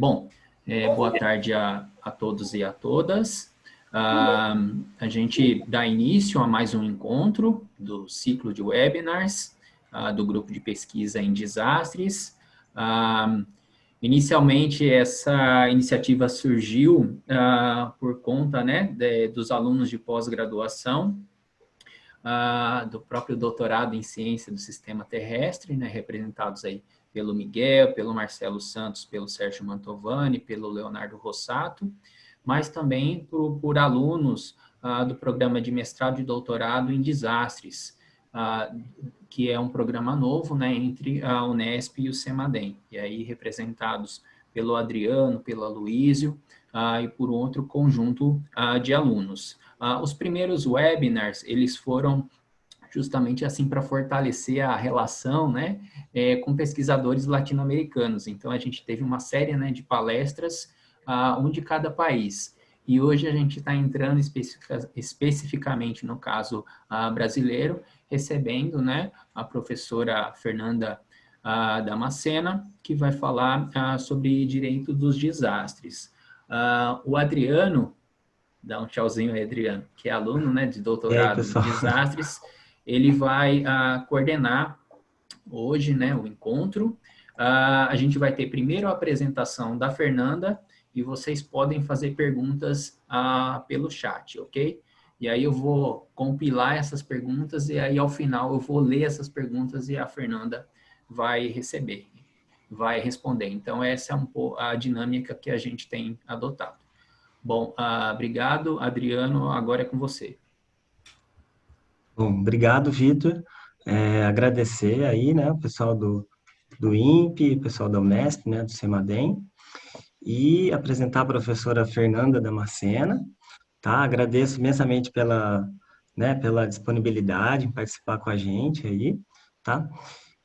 Boa tarde a todos e a todas. A gente dá início a mais um encontro do ciclo de webinars do grupo de pesquisa em desastres. Inicialmente, essa iniciativa surgiu por conta, né, dos alunos de pós-graduação, do próprio doutorado em ciência do sistema terrestre, né, representados aí pelo Miguel, pelo Marcelo Santos, pelo Sérgio Mantovani, pelo Leonardo Rossato, mas também por alunos do programa de mestrado e doutorado em desastres, que é um programa novo, né, entre a Unesp e o CEMADEM, e aí representados pelo Adriano, pelo Aloísio, e por outro conjunto de alunos. Os primeiros webinars, eles foram justamente assim para fortalecer a relação, né, com pesquisadores latino-americanos. Então, a gente teve uma série, né, de palestras, um de cada país. E hoje a gente está entrando especificamente no caso brasileiro, recebendo, né, a professora Fernanda Damascena, que vai falar sobre direito dos desastres. O Adriano, dá um tchauzinho aí, Adriano, que é aluno, né, de E aí, doutorado em pessoal? desastres, ele vai coordenar hoje, né, o encontro. A gente vai ter primeiro a apresentação da Fernanda e vocês podem fazer perguntas pelo chat, ok? E aí eu vou compilar essas perguntas e aí ao final eu vou ler essas perguntas e a Fernanda vai receber, vai responder. Então essa é a dinâmica que a gente tem adotado. Bom, obrigado, Adriano, agora é com você. Bom, obrigado, Vitor. Agradecer aí, né, o pessoal do INPE, o pessoal da Unesp, né, do CEMADEM, e apresentar a professora Fernanda Damascena, tá? Agradeço imensamente pela disponibilidade em participar com a gente aí, tá?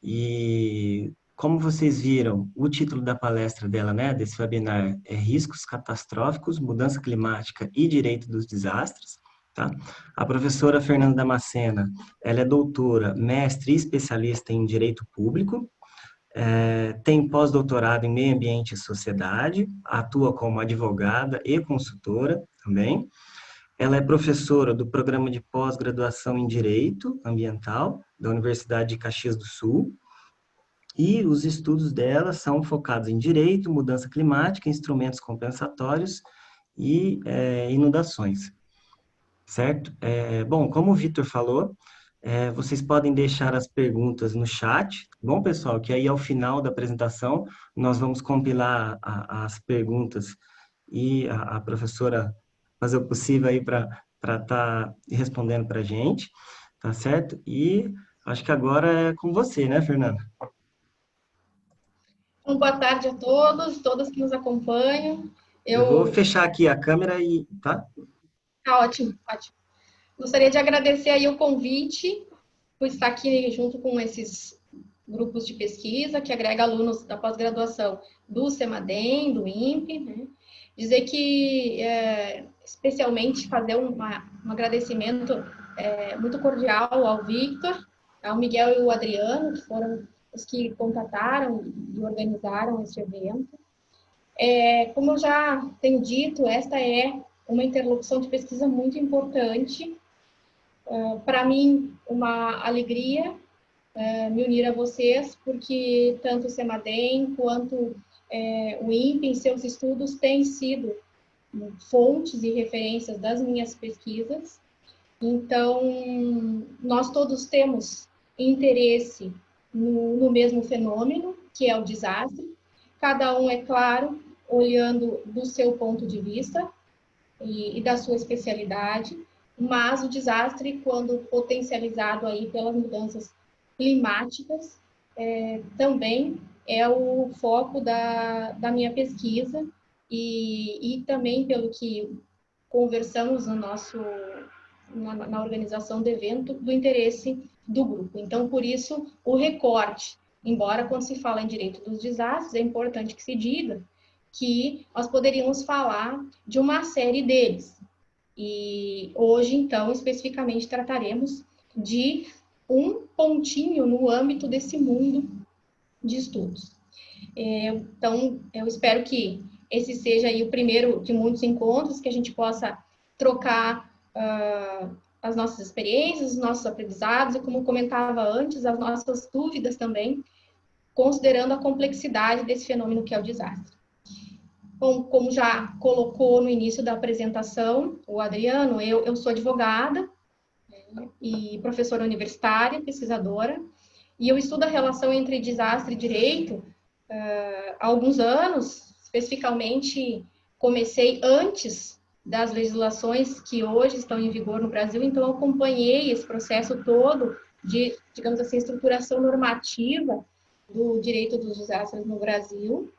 E como vocês viram, o título da palestra dela, né, desse webinar é Riscos Catastróficos, Mudança Climática e Direito dos Desastres, tá? A professora Fernanda Damascena, ela é doutora, mestre e especialista em Direito Público, tem pós-doutorado em Meio Ambiente e Sociedade, atua como advogada e consultora também. Ela é professora do programa de pós-graduação em Direito Ambiental da Universidade de Caxias do Sul, e os estudos dela são focados em direito, mudança climática, instrumentos compensatórios e inundações, certo? Bom, como o Vitor falou, vocês podem deixar as perguntas no chat, bom, pessoal? Que aí ao final da apresentação nós vamos compilar as perguntas e a professora fazer o possível aí para estar respondendo para a gente, tá certo? E acho que agora é com você, né, Fernanda? Então, boa tarde a todos, todas que nos acompanham. Eu vou fechar aqui a câmera e, tá? Tá ótimo, ótimo. Gostaria de agradecer aí o convite por estar aqui junto com esses grupos de pesquisa que agrega alunos da pós-graduação do CEMADEM, do INPE, né? Dizer que, especialmente, fazer um agradecimento muito cordial ao Victor, ao Miguel e ao Adriano, que foram os que contataram e organizaram este evento. Como eu já tenho dito, esta é uma interlocução de pesquisa muito importante. Para mim, uma alegria me unir a vocês, porque tanto o CEMADEM quanto o INPE, em seus estudos, têm sido fontes e referências das minhas pesquisas. Então, nós todos temos interesse no mesmo fenômeno, que é o desastre. Cada um, é claro, olhando do seu ponto de vista e da sua especialidade, mas o desastre, quando potencializado aí pelas mudanças climáticas, também é o foco da minha pesquisa e também pelo que conversamos na organização do evento, do interesse do grupo. Então, por isso, o recorte, embora quando se fala em direito dos desastres, é importante que se diga que nós poderíamos falar de uma série deles. E hoje, então, especificamente trataremos de um pontinho no âmbito desse mundo de estudos. Então, eu espero que esse seja aí o primeiro de muitos encontros, que a gente possa trocar as nossas experiências, os nossos aprendizados e, como comentava antes, as nossas dúvidas também, considerando a complexidade desse fenômeno que é o desastre. Bom, como já colocou no início da apresentação o Adriano, eu sou advogada e professora universitária, pesquisadora, e eu estudo a relação entre desastre e direito há alguns anos. Especificamente, comecei antes das legislações que hoje estão em vigor no Brasil, então eu acompanhei esse processo todo de, digamos assim, estruturação normativa do direito dos desastres no Brasil,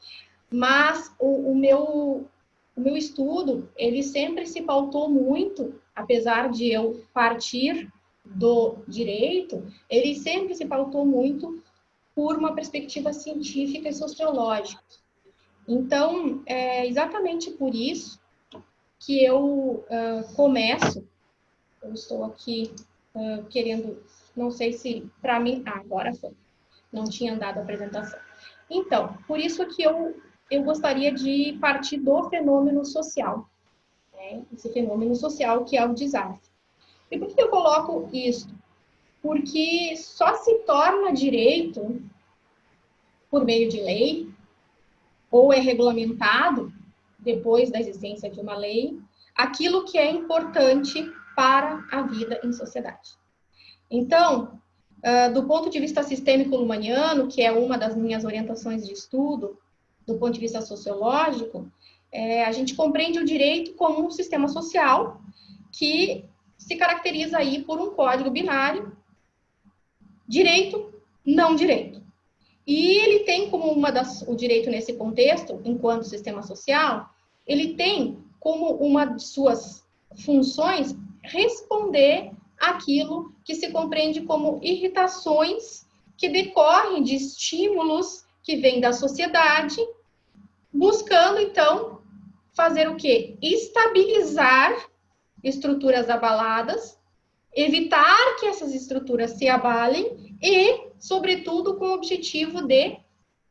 mas o meu estudo, ele sempre se pautou muito, apesar de eu partir do direito, ele sempre se pautou muito por uma perspectiva científica e sociológica. Então, é exatamente por isso que eu eu estou aqui querendo, não sei se para mim, agora foi, não tinha dado a apresentação. Então, por isso que eu gostaria de partir do fenômeno social, né? Esse fenômeno social que é o desastre. E por que eu coloco isso? Porque só se torna direito por meio de lei, ou é regulamentado, depois da existência de uma lei, aquilo que é importante para a vida em sociedade. Então, do ponto de vista sistêmico-lumaniano, que é uma das minhas orientações de estudo, do ponto de vista sociológico, a gente compreende o direito como um sistema social que se caracteriza aí por um código binário, direito, não direito. E ele tem como o direito nesse contexto, enquanto sistema social, ele tem como uma de suas funções responder àquilo que se compreende como irritações que decorrem de estímulos que vêm da sociedade, buscando, então, fazer o quê? Estabilizar estruturas abaladas, evitar que essas estruturas se abalem e, sobretudo, com o objetivo de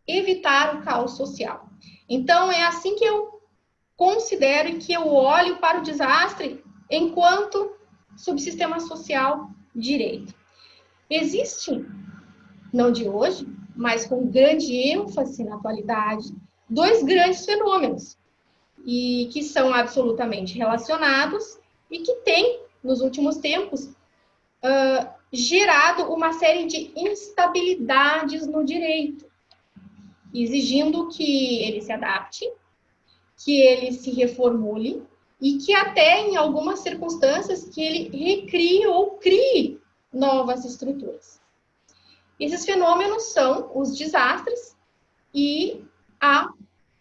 evitar o caos social. Então, é assim que eu considero e que eu olho para o desastre enquanto subsistema social direito. Existe, não de hoje, mas com grande ênfase na atualidade, dois grandes fenômenos, e que são absolutamente relacionados e que têm, nos últimos tempos, gerado uma série de instabilidades no direito, exigindo que ele se adapte, que ele se reformule e que até, em algumas circunstâncias, que ele recrie ou crie novas estruturas. Esses fenômenos são os desastres e a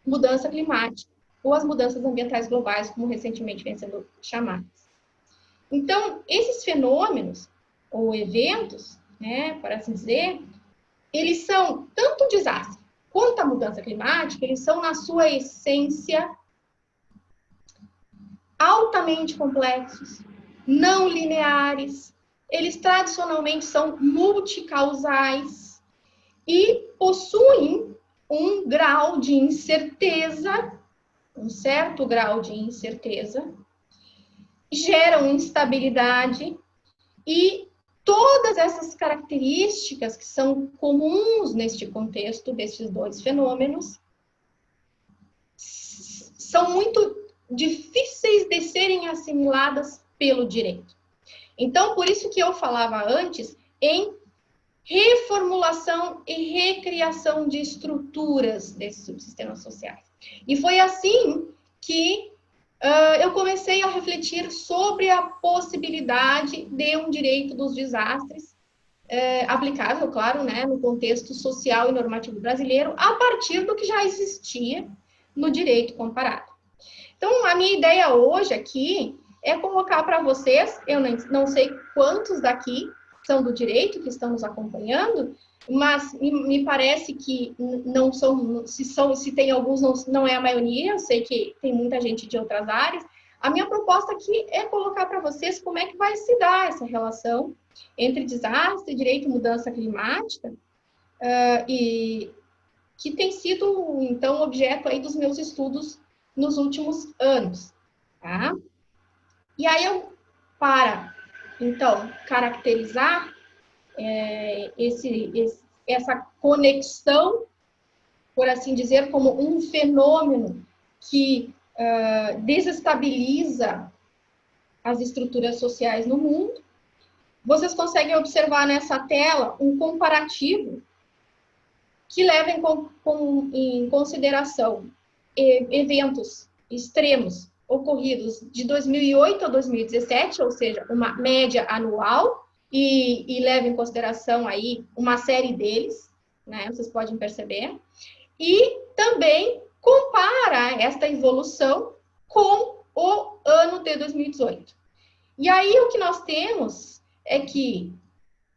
mudança climática, ou as mudanças ambientais globais, como recentemente vem sendo chamadas. Então, esses fenômenos, ou eventos, né, por assim dizer, eles são tanto o desastre quanto a mudança climática, eles são, na sua essência, altamente complexos, não lineares, eles tradicionalmente são multicausais e possuem um grau de incerteza, um certo grau de incerteza, geram instabilidade e todas essas características que são comuns neste contexto desses dois fenômenos são muito difíceis de serem assimiladas pelo direito. Então, por isso que eu falava antes em reformulação e recriação de estruturas desses subsistemas sociais. E foi assim que eu comecei a refletir sobre a possibilidade de um direito dos desastres aplicável, claro, né, no contexto social e normativo brasileiro, a partir do que já existia no direito comparado. Então, a minha ideia hoje aqui é colocar para vocês, eu não sei quantos daqui são do direito que estão nos acompanhando, mas me parece que não são, se tem alguns, não é a maioria, eu sei que tem muita gente de outras áreas. A minha proposta aqui é colocar para vocês como é que vai se dar essa relação entre desastre, direito e mudança climática, e que tem sido, então, objeto aí dos meus estudos nos últimos anos, tá? E aí para, então, caracterizar essa conexão, por assim dizer, como um fenômeno que desestabiliza as estruturas sociais no mundo, vocês conseguem observar nessa tela um comparativo que leva em consideração eventos extremos ocorridos de 2008 a 2017, ou seja, uma média anual, e leva em consideração aí uma série deles, né? Vocês podem perceber. E também compara esta evolução com o ano de 2018. E aí o que nós temos é que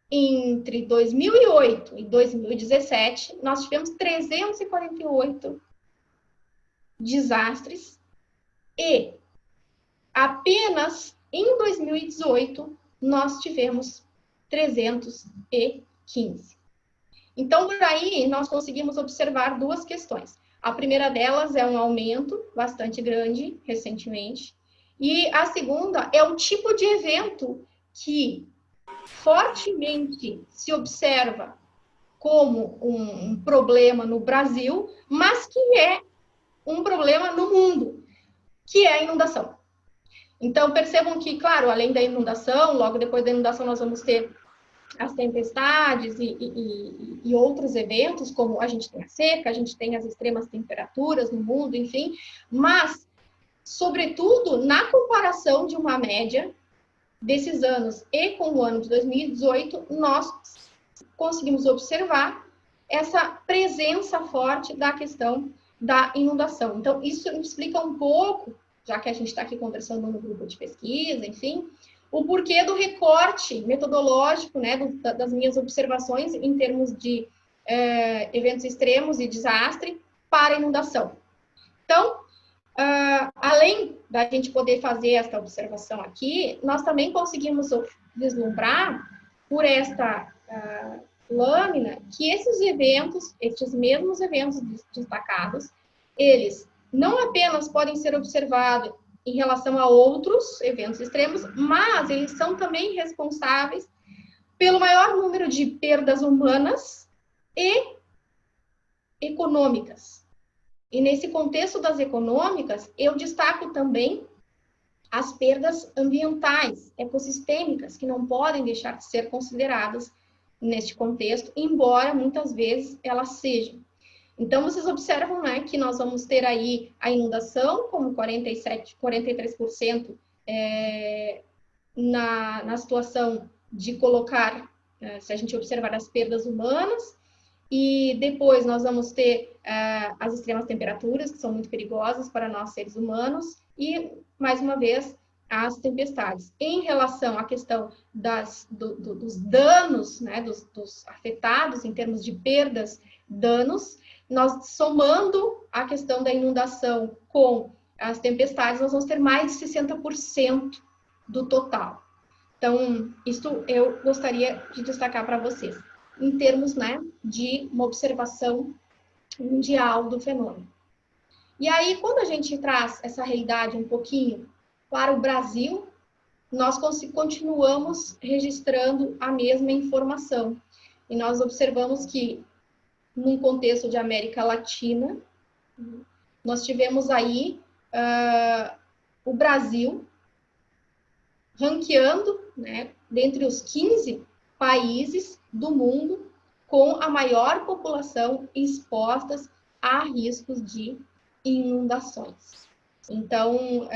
entre 2008 e 2017, nós tivemos 348 desastres e apenas em 2018 nós tivemos 315. Então, por aí, nós conseguimos observar duas questões. A primeira delas é um aumento bastante grande, recentemente, e a segunda é o tipo de evento que fortemente se observa como um problema no Brasil, mas que é um problema no mundo, que é a inundação. Então, percebam que, claro, além da inundação, logo depois da inundação nós vamos ter as tempestades e outros eventos, como a gente tem a seca, a gente tem as extremas temperaturas no mundo, enfim, mas, sobretudo, na comparação de uma média desses anos e com o ano de 2018, nós conseguimos observar essa presença forte da questão da inundação. Então, isso explica um pouco, já que a gente está aqui conversando no grupo de pesquisa, enfim, o porquê do recorte metodológico, né, das minhas observações em termos de eventos extremos e desastre para inundação. Então, além da gente poder fazer esta observação aqui, nós também conseguimos vislumbrar por esta lâmina que esses mesmos eventos destacados, eles não apenas podem ser observados em relação a outros eventos extremos, mas eles são também responsáveis pelo maior número de perdas humanas e econômicas. E nesse contexto das econômicas, eu destaco também as perdas ambientais, ecossistêmicas, que não podem deixar de ser consideradas neste contexto, embora muitas vezes elas sejam. Então, vocês observam, né, que nós vamos ter aí a inundação, como 43% na situação de colocar, se a gente observar as perdas humanas, e depois nós vamos ter as extremas temperaturas, que são muito perigosas para nós seres humanos, e, mais uma vez, as tempestades. Em relação à questão dos danos, né, dos afetados, em termos de perdas, danos, nós somando a questão da inundação com as tempestades, nós vamos ter mais de 60% do total. Então, isso eu gostaria de destacar para vocês, em termos, né, de uma observação mundial do fenômeno. E aí, quando a gente traz essa realidade um pouquinho para o Brasil, nós continuamos registrando a mesma informação. E nós observamos que, num contexto de América Latina, nós tivemos aí o Brasil ranqueando, né, dentre os 15 países do mundo com a maior população expostas a riscos de inundações. Então,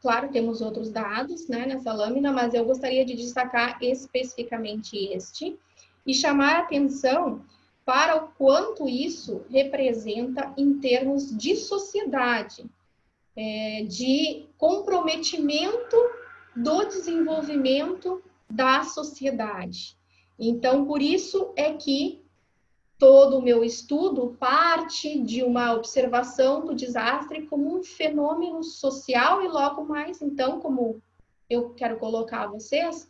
claro, temos outros dados, né, nessa lâmina, mas eu gostaria de destacar especificamente este e chamar a atenção para o quanto isso representa em termos de sociedade, de comprometimento do desenvolvimento da sociedade. Então, por isso é que todo o meu estudo parte de uma observação do desastre como um fenômeno social e logo mais, então, como eu quero colocar a vocês,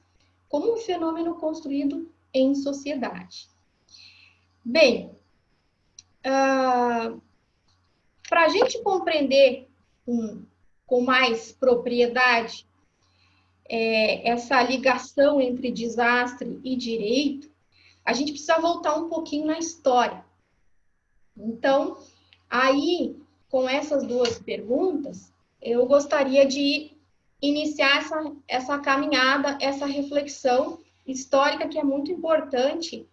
como um fenômeno construído em sociedade. Bem, para a gente compreender com mais propriedade essa ligação entre desastre e direito, a gente precisa voltar um pouquinho na história. Então, aí, com essas duas perguntas, eu gostaria de iniciar essa caminhada, essa reflexão histórica que é muito importante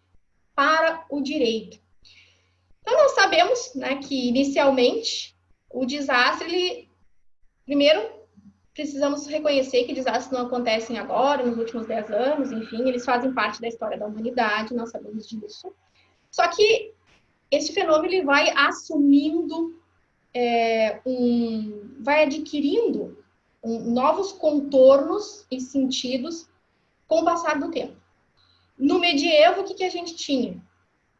para o direito. Então, nós sabemos, né, que, inicialmente, o desastre, primeiro, precisamos reconhecer que desastres não acontecem agora, nos últimos 10 anos, enfim, eles fazem parte da história da humanidade, nós sabemos disso. Só que esse fenômeno ele vai assumindo, vai adquirindo novos contornos e sentidos com o passar do tempo. No medievo, o que a gente tinha?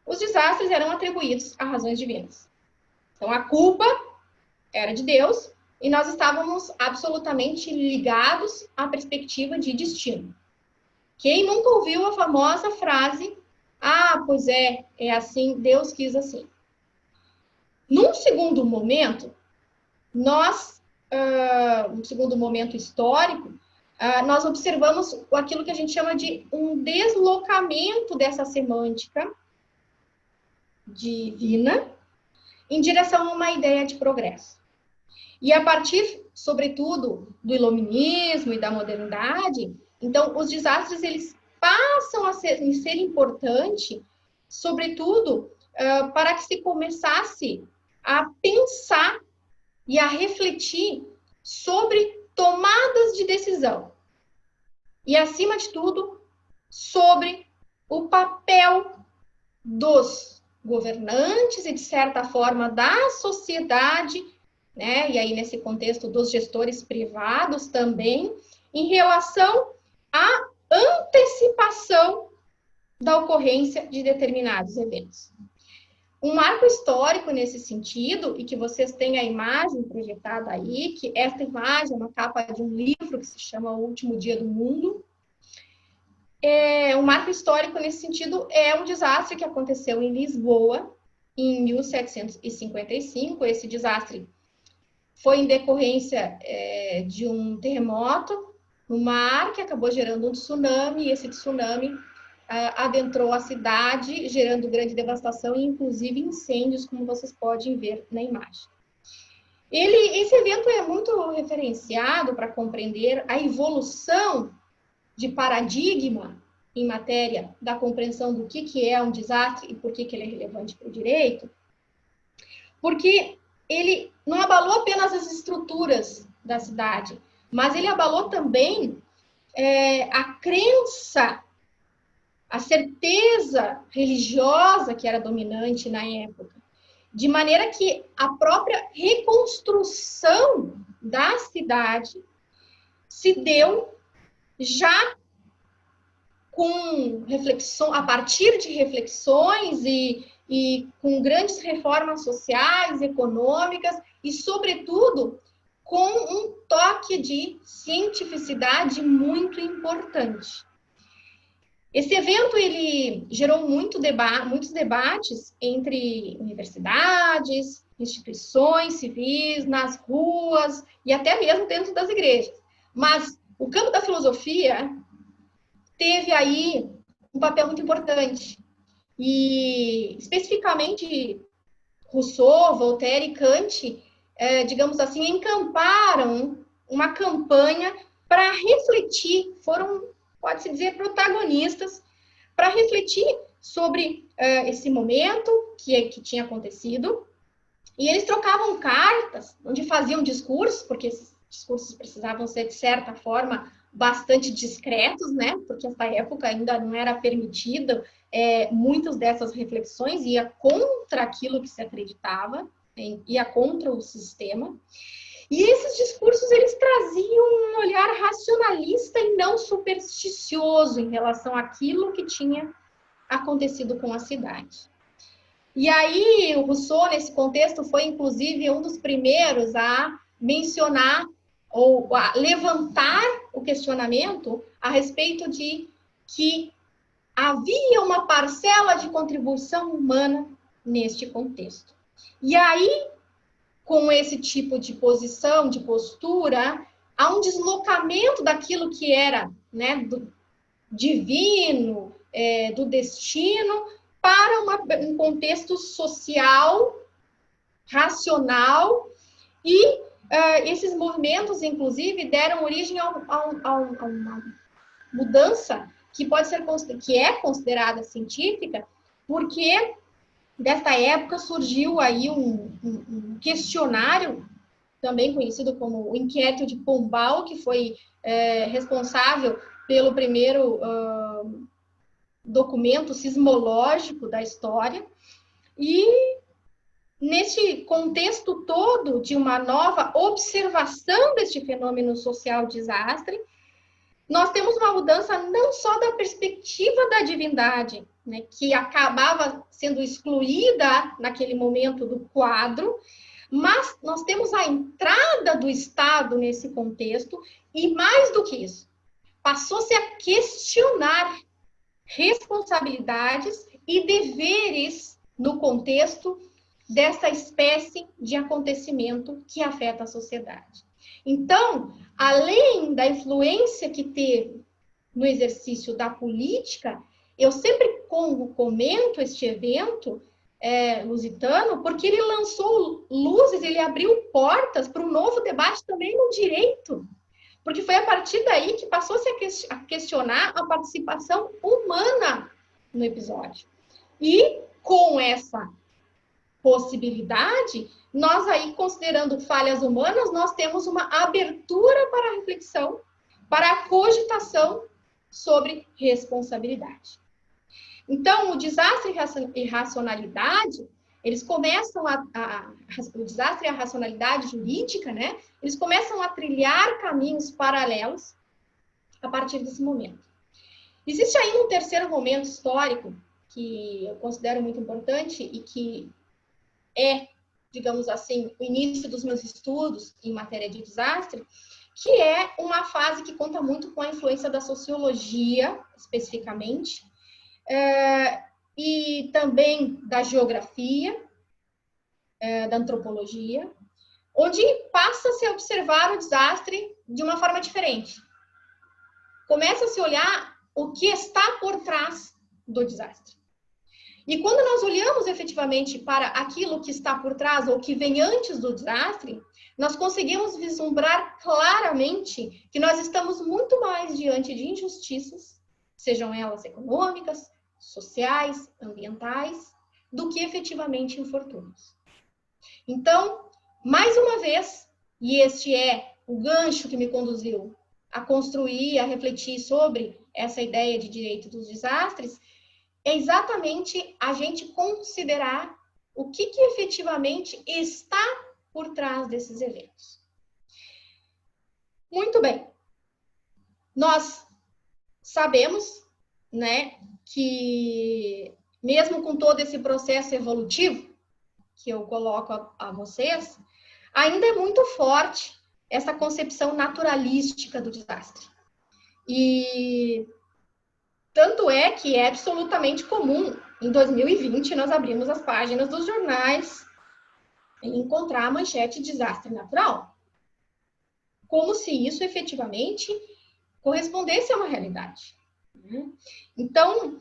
Os desastres eram atribuídos a razões divinas. Então, a culpa era de Deus e nós estávamos absolutamente ligados à perspectiva de destino. Quem nunca ouviu a famosa frase, pois é assim, Deus quis assim. Num segundo momento, um segundo momento histórico, nós observamos aquilo que a gente chama de um deslocamento dessa semântica divina em direção a uma ideia de progresso. E a partir, sobretudo, do iluminismo e da modernidade, então, os desastres, eles passam a ser importantes, sobretudo, para que se começasse a pensar e a refletir sobre tomadas de decisão. E, acima de tudo, sobre o papel dos governantes e, de certa forma, da sociedade, né? E aí, nesse contexto, dos gestores privados também, em relação à antecipação da ocorrência de determinados eventos. Um marco histórico nesse sentido, e que vocês têm a imagem projetada aí, que esta imagem é uma capa de um livro que se chama O Último Dia do Mundo. Um marco histórico nesse sentido é um desastre que aconteceu em Lisboa, em 1755. Esse desastre foi em decorrência de um terremoto no mar, que acabou gerando um tsunami, e esse tsunami adentrou a cidade, gerando grande devastação e, inclusive, incêndios, como vocês podem ver na imagem. Esse evento é muito referenciado para compreender a evolução de paradigma em matéria da compreensão do que é um desastre e por que ele é relevante para o direito, porque ele não abalou apenas as estruturas da cidade, mas ele abalou também a crença, a certeza religiosa que era dominante na época, de maneira que a própria reconstrução da cidade se deu já com reflexão, a partir de reflexões e com grandes reformas sociais, econômicas e, sobretudo, com um toque de cientificidade muito importante. Esse evento ele gerou muitos debates entre universidades, instituições civis, nas ruas e até mesmo dentro das igrejas. Mas o campo da filosofia teve aí um papel muito importante. E, especificamente, Rousseau, Voltaire e Kant, digamos assim, encamparam uma campanha para refletir, foram, pode-se dizer, protagonistas, para refletir sobre esse momento que tinha acontecido. E eles trocavam cartas, onde faziam discursos, porque esses discursos precisavam ser, de certa forma, bastante discretos, né? Porque essa época ainda não era permitido muitas dessas reflexões, ia contra aquilo que se acreditava, ia contra o sistema. E esses discursos, eles traziam um olhar racionalista e não supersticioso em relação àquilo que tinha acontecido com a cidade. E aí, o Rousseau, nesse contexto, foi, inclusive, um dos primeiros a mencionar ou a levantar o questionamento a respeito de que havia uma parcela de contribuição humana neste contexto. E aí, com esse tipo de posição, de postura, há um deslocamento daquilo que era, né, do divino, do destino, para um contexto social, racional, e esses movimentos, inclusive, deram origem a uma mudança que é considerada científica, porque desta época surgiu aí um questionário, também conhecido como o Inquérito de Pombal, que foi responsável pelo primeiro documento sismológico da história. E neste contexto todo de uma nova observação deste fenômeno social desastre, nós temos uma mudança não só da perspectiva da divindade, né, que acabava sendo excluída naquele momento do quadro, mas nós temos a entrada do Estado nesse contexto, e mais do que isso, passou-se a questionar responsabilidades e deveres no contexto dessa espécie de acontecimento que afeta a sociedade. Então, além da influência que teve no exercício da política, eu sempre comento este evento lusitano, porque ele lançou luzes, ele abriu portas para um novo debate também no direito, porque foi a partir daí que passou-se a questionar a participação humana no episódio. E com essa possibilidade, nós aí, considerando falhas humanas, nós temos uma abertura para a reflexão, para a cogitação sobre responsabilidade. Então, o desastre e racionalidade, eles começam o desastre e a racionalidade jurídica, né? Eles começam a trilhar caminhos paralelos a partir desse momento. Existe aí um terceiro momento histórico que eu considero muito importante e que é, digamos assim, o início dos meus estudos em matéria de desastre, que é uma fase que conta muito com a influência da sociologia, especificamente, e também da geografia, da antropologia, onde passa-se a observar o desastre de uma forma diferente. Começa-se a olhar o que está por trás do desastre. E quando nós olhamos efetivamente para aquilo que está por trás ou que vem antes do desastre, nós conseguimos vislumbrar claramente que nós estamos muito mais diante de injustiças, sejam elas econômicas, sociais, ambientais, do que efetivamente infortúnios. Então, mais uma vez, e este é o gancho que me conduziu a construir, a refletir sobre essa ideia de direito dos desastres, é exatamente a gente considerar o que efetivamente está por trás desses eventos. Muito bem. Nós sabemos, né, que mesmo com todo esse processo evolutivo que eu coloco a vocês, ainda é muito forte essa concepção naturalística do desastre. E tanto é que é absolutamente comum, em 2020, nós abrimos as páginas dos jornais e encontrar a manchete desastre natural. Como se isso efetivamente correspondesse a uma realidade. Então,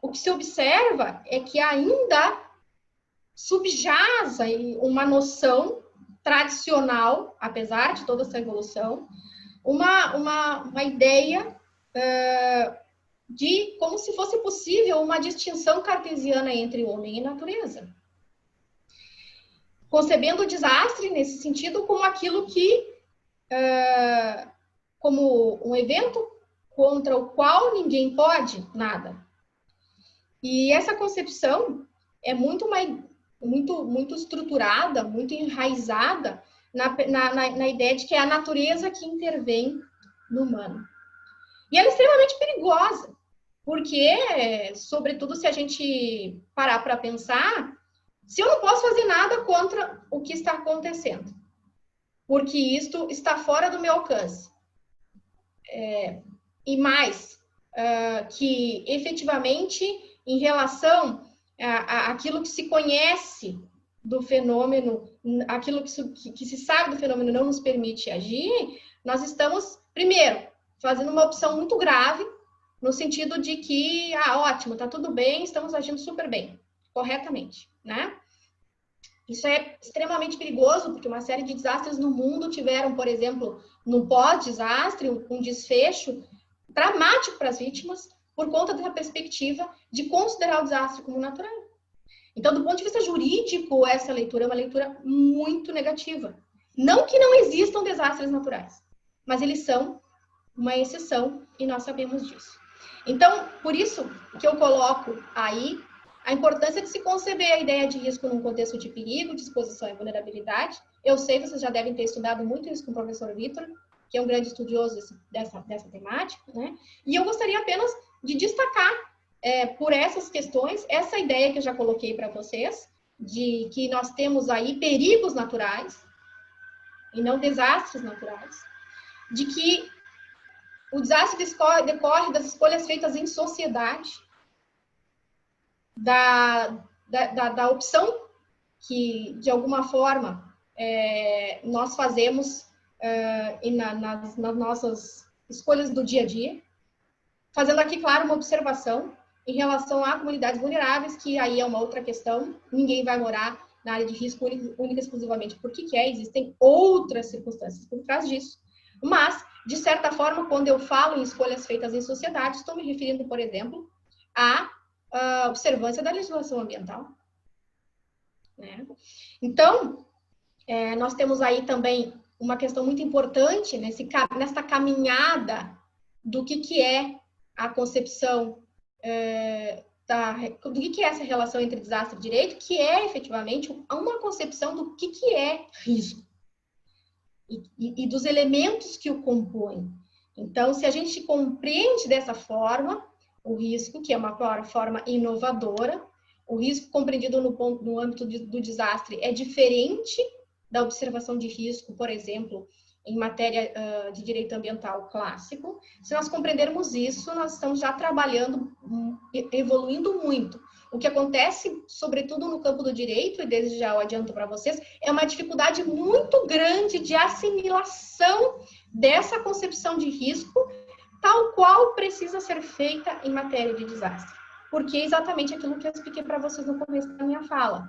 o que se observa é que ainda subjaz aí uma noção tradicional, apesar de toda essa evolução, uma ideia de como se fosse possível uma distinção cartesiana entre homem e natureza. Concebendo o desastre, nesse sentido, como aquilo que, como um evento contra o qual ninguém pode nada. E essa concepção é muito estruturada, muito enraizada na ideia de que é a natureza que intervém no humano. E ela é extremamente perigosa, porque, sobretudo, se a gente parar para pensar, se eu não posso fazer nada contra o que está acontecendo, porque isto está fora do meu alcance. E mais, que efetivamente, em relação aquilo que se conhece do fenômeno, aquilo que se sabe do fenômeno não nos permite agir, nós estamos, primeiro, fazendo uma opção muito grave, no sentido de que, ótimo, tá tudo bem, estamos agindo super bem, corretamente, né? Isso é extremamente perigoso, porque uma série de desastres no mundo tiveram, por exemplo, no pós-desastre, um desfecho dramático para as vítimas, por conta dessa perspectiva de considerar o desastre como natural. Então, do ponto de vista jurídico, essa leitura é uma leitura muito negativa. Não que não existam desastres naturais, mas eles são uma exceção e nós sabemos disso. Então, por isso que eu coloco aí a importância de se conceber a ideia de risco num contexto de perigo, de exposição e vulnerabilidade. Eu sei que vocês já devem ter estudado muito isso com o professor Vitor, que é um grande estudioso dessa temática, né? E eu gostaria apenas de destacar, por essas questões, essa ideia que eu já coloquei para vocês, de que nós temos aí perigos naturais, e não desastres naturais, de que o desastre decorre das escolhas feitas em sociedade, da opção que, de alguma forma, nós fazemos nas nossas escolhas do dia a dia, fazendo aqui, claro, uma observação em relação a comunidades vulneráveis, que aí é uma outra questão, ninguém vai morar na área de risco única e exclusivamente porque quer, existem outras circunstâncias por trás disso, mas, de certa forma, quando eu falo em escolhas feitas em sociedade, estou me referindo, por exemplo, à observância da legislação ambiental, né? Então, nós temos aí também uma questão muito importante nesta caminhada do que é a concepção do que é essa relação entre desastre e direito, que é efetivamente uma concepção do que é risco e dos elementos que o compõem. Então, se a gente compreende dessa forma o risco, que é uma forma inovadora, o risco compreendido no âmbito do desastre é diferente da observação de risco, por exemplo, em matéria de direito ambiental clássico. Se nós compreendermos isso, nós estamos já trabalhando, evoluindo muito. O que acontece, sobretudo no campo do direito, e desde já eu adianto para vocês, é uma dificuldade muito grande de assimilação dessa concepção de risco, tal qual precisa ser feita em matéria de desastre. Porque é exatamente aquilo que eu expliquei para vocês no começo da minha fala.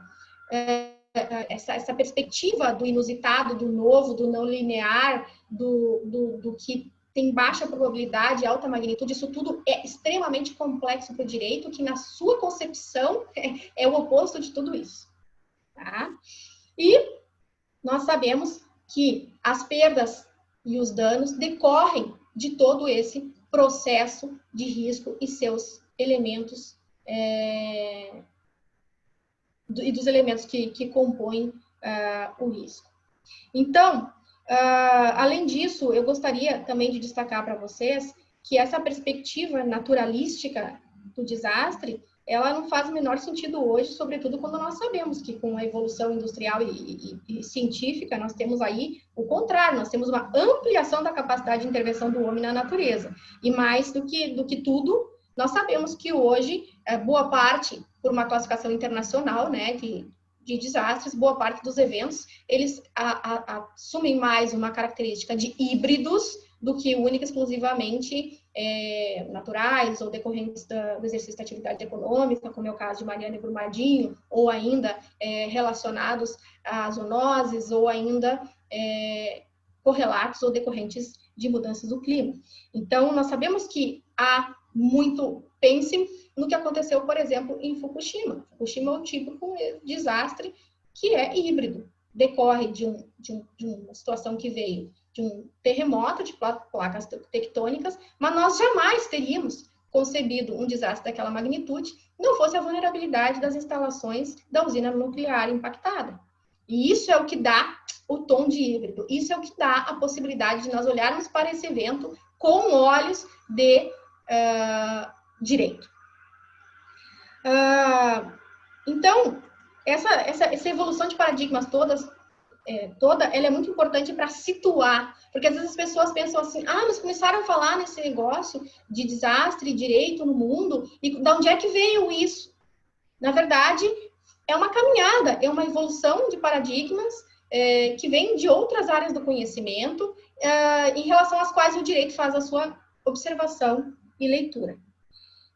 Essa perspectiva do inusitado, do novo, do não linear, do que tem baixa probabilidade, alta magnitude, isso tudo é extremamente complexo para o direito, que na sua concepção é o oposto de tudo isso. Tá? E nós sabemos que as perdas e os danos decorrem de todo esse processo de risco e seus elementos e dos elementos que compõem o risco. Então, além disso, eu gostaria também de destacar para vocês que essa perspectiva naturalística do desastre, ela não faz o menor sentido hoje, sobretudo quando nós sabemos que com a evolução industrial e científica, nós temos aí o contrário, nós temos uma ampliação da capacidade de intervenção do homem na natureza. E mais do que tudo, nós sabemos que hoje, boa parte, por uma classificação internacional, né, de desastres, boa parte dos eventos, eles assumem mais uma característica de híbridos do que única e exclusivamente naturais ou decorrentes do exercício da atividade econômica, como é o caso de Mariana e Brumadinho, ou ainda relacionados a zoonoses, ou ainda correlatos ou decorrentes de mudanças do clima. Então, nós sabemos que há muito, pense no que aconteceu, por exemplo, em Fukushima. Fukushima é um típico desastre que é híbrido, decorre de uma situação que veio de um terremoto de placas tectônicas, mas nós jamais teríamos concebido um desastre daquela magnitude não fosse a vulnerabilidade das instalações da usina nuclear impactada. E isso é o que dá o tom de híbrido, isso é o que dá a possibilidade de nós olharmos para esse evento com olhos de direito. Então, essa evolução de paradigmas toda, ela é muito importante para situar, porque às vezes as pessoas pensam assim, mas começaram a falar nesse negócio de desastre e direito no mundo, e de onde é que veio isso? Na verdade, é uma caminhada, é uma evolução de paradigmas que vem de outras áreas do conhecimento, em relação às quais o direito faz a sua observação e leitura.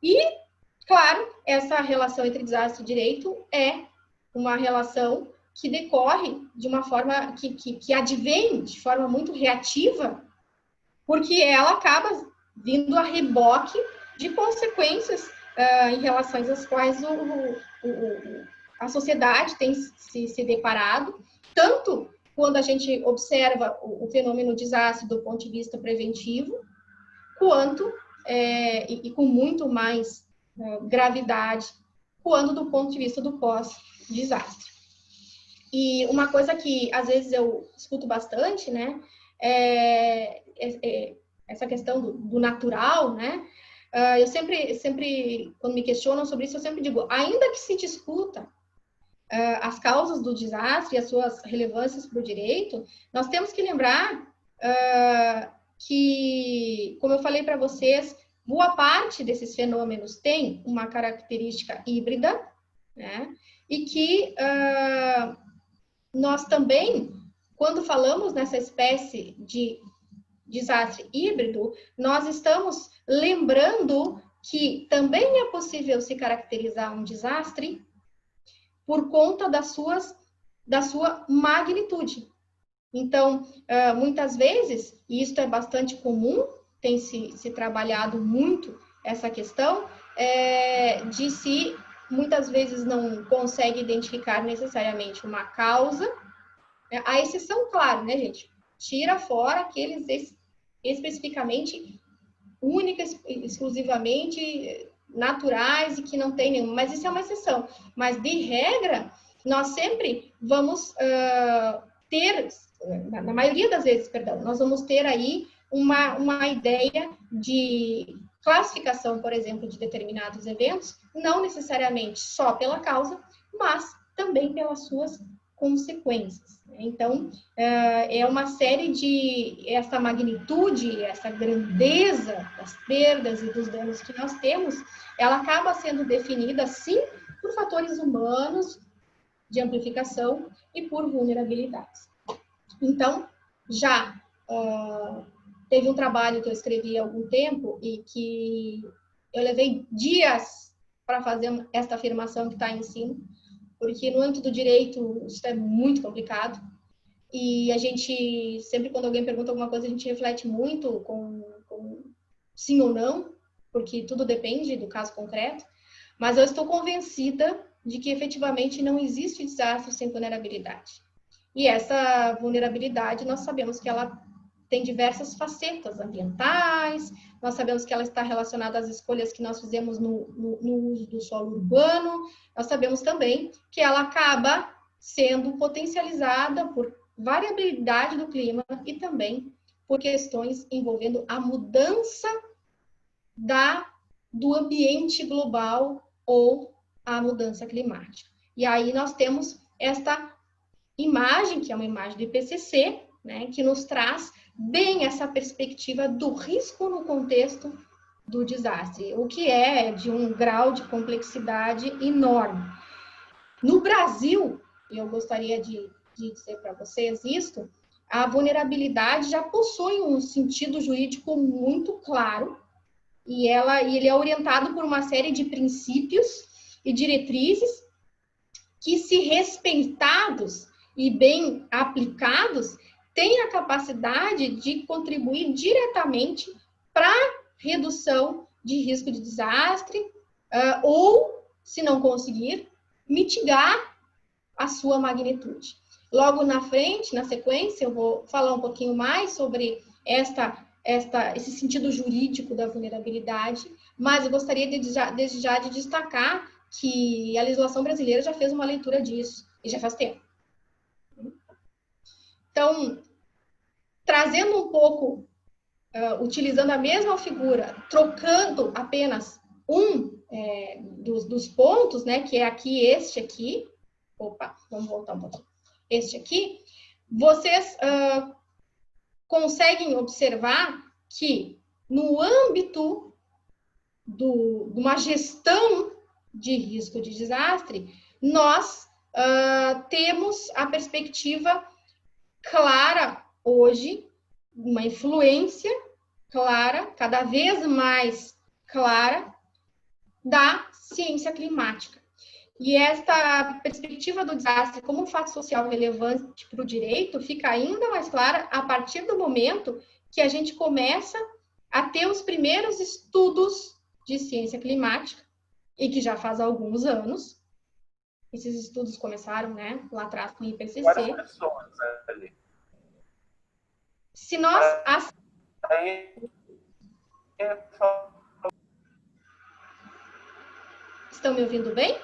E, claro, essa relação entre desastre e direito é uma relação que decorre de uma forma que advém de forma muito reativa, porque ela acaba vindo a reboque de consequências em relação às quais a sociedade tem se deparado, tanto quando a gente observa o fenômeno desastre do ponto de vista preventivo, quanto, e com muito mais gravidade, quando do ponto de vista do pós-desastre. E uma coisa que, às vezes, eu escuto bastante, né, essa questão do natural, né, eu sempre, quando me questionam sobre isso, eu sempre digo, ainda que se discuta as causas do desastre e as suas relevâncias para o direito, nós temos que lembrar que, como eu falei para vocês, boa parte desses fenômenos tem uma característica híbrida, né? E que nós também, quando falamos nessa espécie de desastre híbrido, nós estamos lembrando que também é possível se caracterizar um desastre por conta da sua magnitude. Então, muitas vezes, e isso é bastante comum, tem se trabalhado muito essa questão, de se muitas vezes não consegue identificar necessariamente uma causa, a exceção, claro, né, gente? Tira fora aqueles especificamente, únicas, exclusivamente naturais e que não tem nenhum, mas isso é uma exceção. Mas, de regra, nós sempre vamos ter, na maioria das vezes, perdão, nós vamos ter aí uma ideia de classificação, por exemplo, de determinados eventos, não necessariamente só pela causa, mas também pelas suas consequências. Então, é uma série de essa magnitude, essa grandeza das perdas e dos danos que nós temos, ela acaba sendo definida, sim, por fatores humanos de amplificação e por vulnerabilidades. Então, já teve um trabalho que eu escrevi há algum tempo e que eu levei dias para fazer esta afirmação que está aí em cima, porque no âmbito do direito isso é muito complicado e a gente, sempre quando alguém pergunta alguma coisa, a gente reflete muito com sim ou não, porque tudo depende do caso concreto, mas eu estou convencida de que efetivamente não existe desastre sem vulnerabilidade. E essa vulnerabilidade, nós sabemos que ela tem diversas facetas ambientais, nós sabemos que ela está relacionada às escolhas que nós fizemos no uso do solo urbano, nós sabemos também que ela acaba sendo potencializada por variabilidade do clima e também por questões envolvendo a mudança do ambiente global ou a mudança climática. E aí nós temos esta imagem, que é uma imagem do IPCC, né, que nos traz bem essa perspectiva do risco no contexto do desastre, o que é de um grau de complexidade enorme. No Brasil, eu gostaria de dizer para vocês isto, a vulnerabilidade já possui um sentido jurídico muito claro, e ele é orientado por uma série de princípios e diretrizes que, se respeitados e bem aplicados, têm a capacidade de contribuir diretamente para a redução de risco de desastre, ou, se não conseguir, mitigar a sua magnitude. Logo na frente, na sequência, eu vou falar um pouquinho mais sobre esse sentido jurídico da vulnerabilidade, mas eu gostaria desde já de destacar que a legislação brasileira já fez uma leitura disso, e já faz tempo. Então, trazendo um pouco, utilizando a mesma figura, trocando apenas dos pontos, né, que é aqui, este aqui, opa, vamos voltar um pouquinho, este aqui, vocês conseguem observar que no âmbito de uma gestão de risco de desastre, nós temos a perspectiva clara hoje, uma influência clara, cada vez mais clara, da ciência climática. E esta perspectiva do desastre como um fato social relevante para o direito fica ainda mais clara a partir do momento que a gente começa a ter os primeiros estudos de ciência climática, e que já faz alguns anos. Esses estudos começaram, né, lá atrás com o IPCC. Várias pessoas ali. Se nós... Estão me ouvindo bem?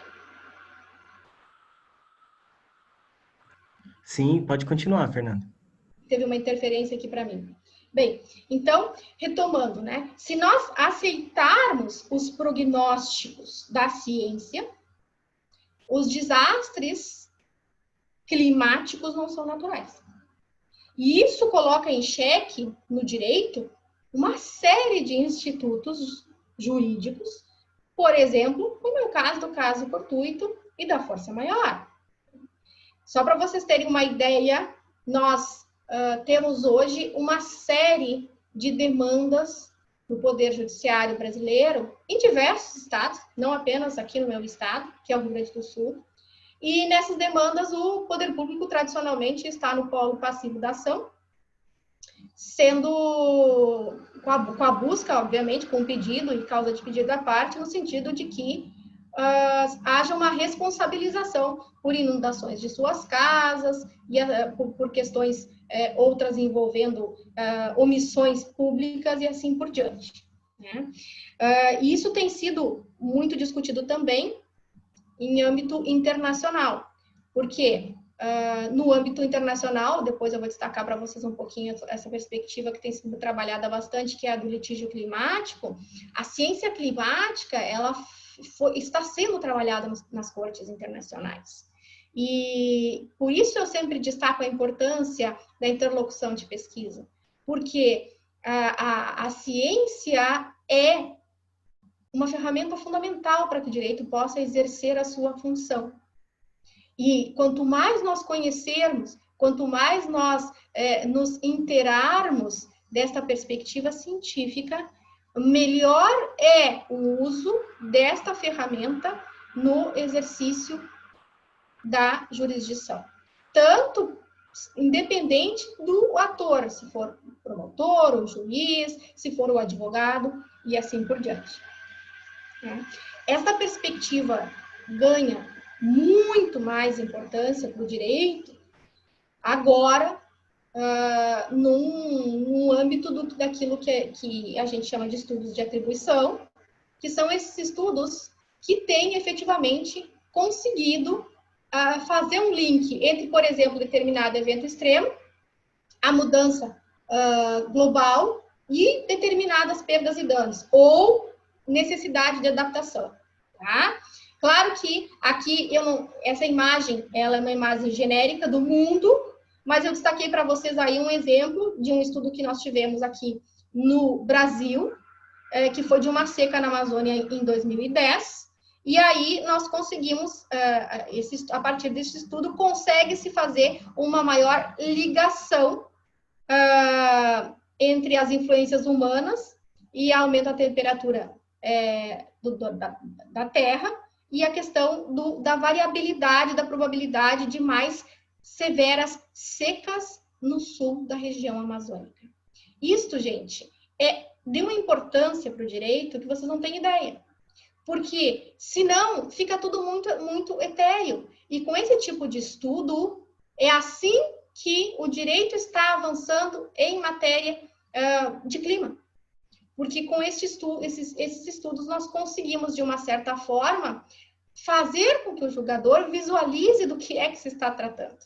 Sim, pode continuar, Fernanda. Teve uma interferência aqui para mim. Bem, então, retomando, né? Se nós aceitarmos os prognósticos da ciência, os desastres climáticos não são naturais. E isso coloca em xeque, no direito, uma série de institutos jurídicos, por exemplo, como é o caso do caso fortuito e da força maior. Só para vocês terem uma ideia, nós temos hoje uma série de demandas no Poder Judiciário brasileiro, em diversos estados, não apenas aqui no meu estado, que é o Rio Grande do Sul. E nessas demandas, o poder público tradicionalmente está no polo passivo da ação, sendo com a busca, obviamente, com pedido e causa de pedido à parte, no sentido de que haja uma responsabilização por inundações de suas casas e por questões outras envolvendo omissões públicas e assim por diante, né? E isso tem sido muito discutido também em âmbito internacional, porque no âmbito internacional, depois eu vou destacar para vocês um pouquinho essa perspectiva que tem sido trabalhada bastante, que é a do litígio climático. A ciência climática, ela está sendo trabalhada nas cortes internacionais. E por isso eu sempre destaco a importância da interlocução de pesquisa, porque a ciência é uma ferramenta fundamental para que o direito possa exercer a sua função. E quanto mais nós conhecermos, quanto mais nós nos inteirarmos desta perspectiva científica, melhor é o uso desta ferramenta no exercício da jurisdição. Tanto independente do ator, se for o promotor, o juiz, se for o advogado e assim por diante. Essa perspectiva ganha muito mais importância para o direito agora, num âmbito daquilo que a gente chama de estudos de atribuição, que são esses estudos que têm efetivamente conseguido fazer um link entre, por exemplo, determinado evento extremo, a mudança global e determinadas perdas e danos, ou necessidade de adaptação, tá? Claro que aqui essa imagem, ela é uma imagem genérica do mundo, mas eu destaquei para vocês aí um exemplo de um estudo que nós tivemos aqui no Brasil, que foi de uma seca na Amazônia em 2010, e aí nós conseguimos, a partir desse estudo, consegue-se fazer uma maior ligação entre as influências humanas e aumento da temperatura da Terra, e a questão da variabilidade, da probabilidade de mais severas secas no sul da região amazônica. Isto, gente, de uma importância para o direito que vocês não têm ideia. Porque, senão, fica tudo muito, muito etéreo. E com esse tipo de estudo, é assim que o direito está avançando em matéria de clima. Porque com esses estudos nós conseguimos, de uma certa forma, fazer com que o julgador visualize do que é que se está tratando.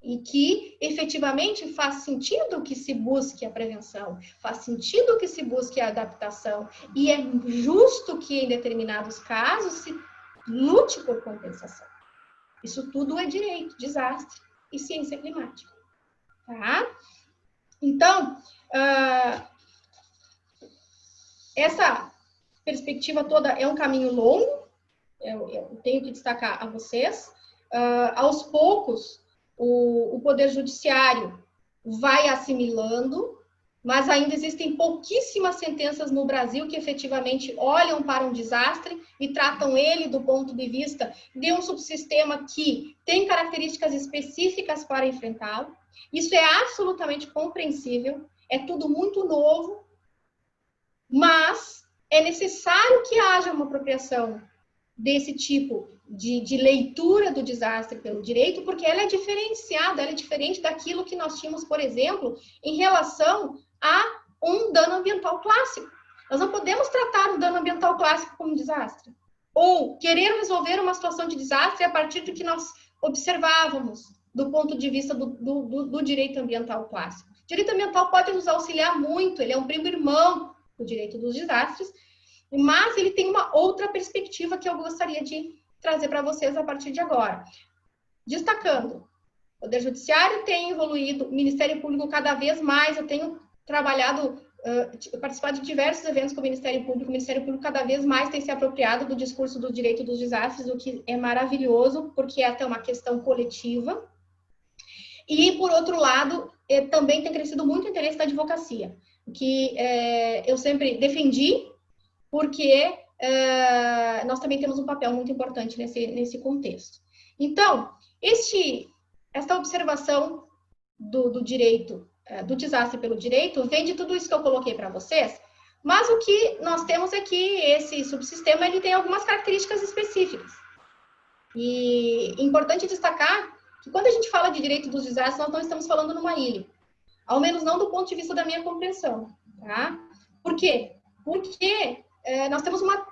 E que, efetivamente, faz sentido que se busque a prevenção, faz sentido que se busque a adaptação, e é justo que, em determinados casos, se lute por compensação. Isso tudo é direito, desastre e ciência climática. Tá? Então, essa perspectiva toda é um caminho longo, eu tenho que destacar a vocês. Aos poucos, o Poder Judiciário vai assimilando, mas ainda existem pouquíssimas sentenças no Brasil que efetivamente olham para um desastre e tratam ele do ponto de vista de um subsistema que tem características específicas para enfrentá-lo. Isso é absolutamente compreensível, é tudo muito novo, mas é necessário que haja uma apropriação desse tipo de leitura do desastre pelo direito, porque ela é diferenciada, ela é diferente daquilo que nós tínhamos, por exemplo, em relação a um dano ambiental clássico. Nós não podemos tratar um dano ambiental clássico como desastre, ou querer resolver uma situação de desastre a partir do que nós observávamos do ponto de vista do direito ambiental clássico. O direito ambiental pode nos auxiliar muito, ele é um primo-irmão do direito dos desastres, mas ele tem uma outra perspectiva que eu gostaria de trazer para vocês a partir de agora. Destacando, o Poder Judiciário tem evoluído, o Ministério Público cada vez mais, eu tenho trabalhado, participado de diversos eventos com o Ministério Público cada vez mais tem se apropriado do discurso do direito dos desastres, o que é maravilhoso, porque é até uma questão coletiva. E, por outro lado, também tem crescido muito o interesse da advocacia, que eu sempre defendi, porque nós também temos um papel muito importante nesse contexto. Então, esta observação do direito, do desastre pelo direito, vem de tudo isso que eu coloquei para vocês, mas o que nós temos é que esse subsistema ele tem algumas características específicas. E é importante destacar que quando a gente fala de direito dos desastres, nós não estamos falando numa ilha, ao menos não do ponto de vista da minha compreensão. Tá? Por quê? Porque nós temos uma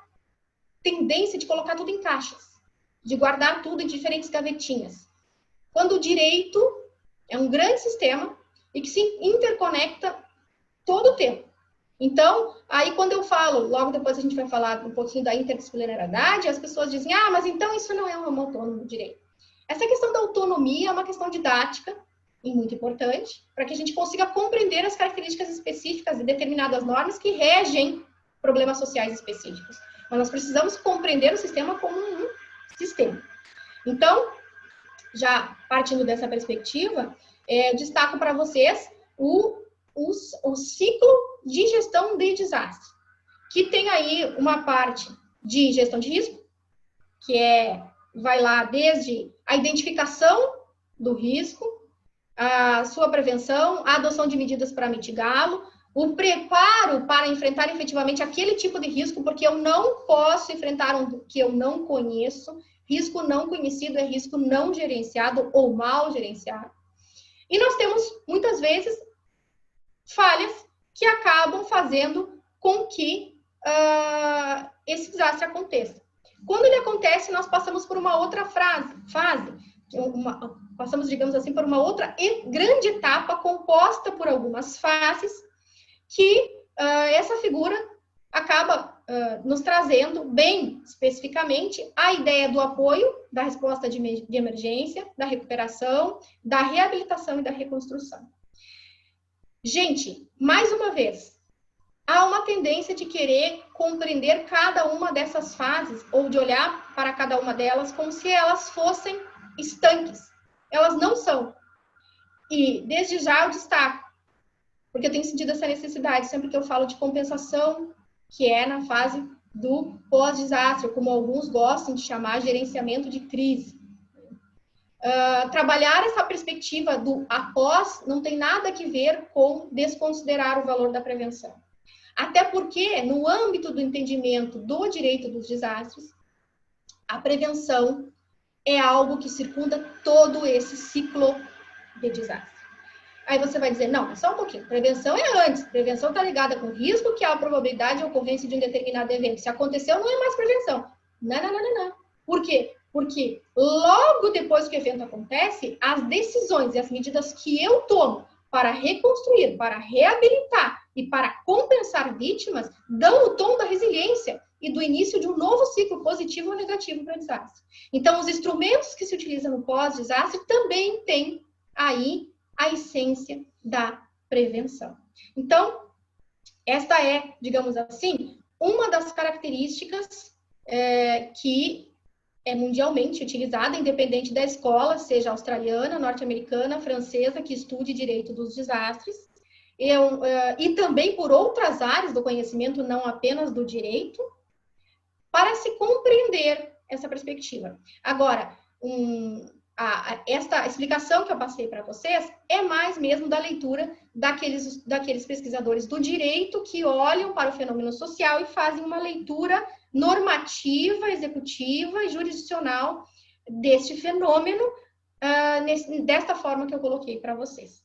tendência de colocar tudo em caixas, de guardar tudo em diferentes gavetinhas. Quando o direito é um grande sistema e que se interconecta todo o tempo. Então, aí quando eu falo, logo depois a gente vai falar um pouquinho da interdisciplinariedade, as pessoas dizem, mas então isso não é um ramo autônomo do direito. Essa questão da autonomia é uma questão didática e muito importante, para que a gente consiga compreender as características específicas de determinadas normas que regem problemas sociais específicos. Mas nós precisamos compreender o sistema como um sistema. Então, já partindo dessa perspectiva, eu destaco para vocês o ciclo de gestão de desastre, que tem aí uma parte de gestão de risco, que vai lá desde a identificação do risco, a sua prevenção, a adoção de medidas para mitigá-lo, o preparo para enfrentar efetivamente aquele tipo de risco, porque eu não posso enfrentar um que eu não conheço. Risco não conhecido é risco não gerenciado ou mal gerenciado. E nós temos, muitas vezes, falhas que acabam fazendo com que esse desastre aconteça. Quando ele acontece, nós passamos por uma outra fase, passamos, digamos assim, por uma outra grande etapa composta por algumas fases que essa figura acaba nos trazendo bem especificamente a ideia do apoio, da resposta de emergência, da recuperação, da reabilitação e da reconstrução. Gente, mais uma vez, há uma tendência de querer compreender cada uma dessas fases ou de olhar para cada uma delas como se elas fossem estanques. Elas não são. E, desde já, eu destaco, porque eu tenho sentido essa necessidade sempre que eu falo de compensação, que é na fase do pós-desastre, como alguns gostam de chamar gerenciamento de crise. Trabalhar essa perspectiva do após não tem nada a ver com desconsiderar o valor da prevenção. Até porque, no âmbito do entendimento do direito dos desastres, a prevenção é algo que circunda todo esse ciclo de desastre. Aí você vai dizer, não, só um pouquinho, prevenção é antes, prevenção está ligada com o risco, que é a probabilidade de ocorrência de um determinado evento. Se aconteceu, não é mais prevenção. Não. Por quê? Porque logo depois que o evento acontece, as decisões e as medidas que eu tomo para reconstruir, para reabilitar e para compensar vítimas, dão o tom da resiliência e do início de um novo ciclo positivo ou negativo para o desastre. Então, os instrumentos que se utilizam no pós-desastre também têm aí a essência da prevenção. Então, esta é, digamos assim, uma das características que é mundialmente utilizada, independente da escola, seja australiana, norte-americana, francesa, que estude direito dos desastres, e também por outras áreas do conhecimento, não apenas do direito, para se compreender essa perspectiva. Agora, esta explicação que eu passei para vocês é mais mesmo da leitura daqueles pesquisadores do direito que olham para o fenômeno social e fazem uma leitura normativa, executiva e jurisdicional deste fenômeno, desta forma que eu coloquei para vocês.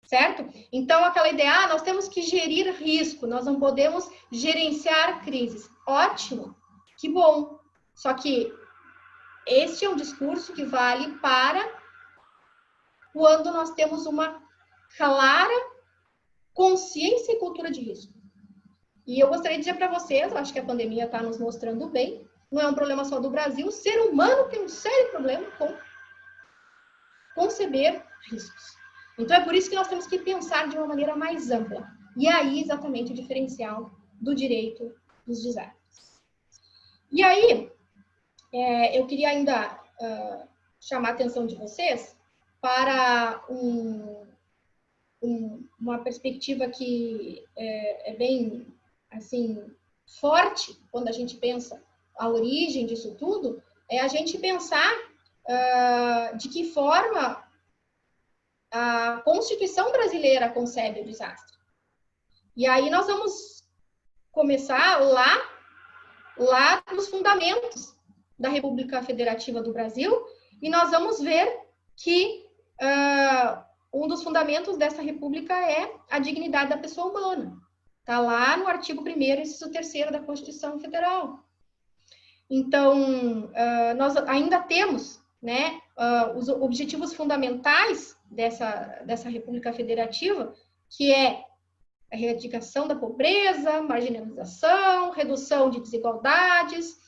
Certo? Então, aquela ideia, nós temos que gerir risco, nós não podemos gerenciar crises. Ótimo, que bom. Só que este é um discurso que vale para quando nós temos uma clara consciência e cultura de risco. E eu gostaria de dizer para vocês, eu acho que a pandemia está nos mostrando bem, não é um problema só do Brasil, o ser humano tem um sério problema com conceber riscos. Então, é por isso que nós temos que pensar de uma maneira mais ampla. E aí, exatamente, o diferencial do direito dos desastres. E aí, eu queria ainda chamar a atenção de vocês para uma perspectiva que é bem, assim, forte quando a gente pensa a origem disso tudo, é a gente pensar de que forma a Constituição brasileira concebe o desastre. E aí nós vamos começar lá nos fundamentos da República Federativa do Brasil, e nós vamos ver que um dos fundamentos dessa república é a dignidade da pessoa humana. Está lá no artigo 1º, inciso 3º da Constituição Federal. Então, nós ainda temos, né, os objetivos fundamentais dessa República Federativa, que é a erradicação da pobreza, marginalização, redução de desigualdades.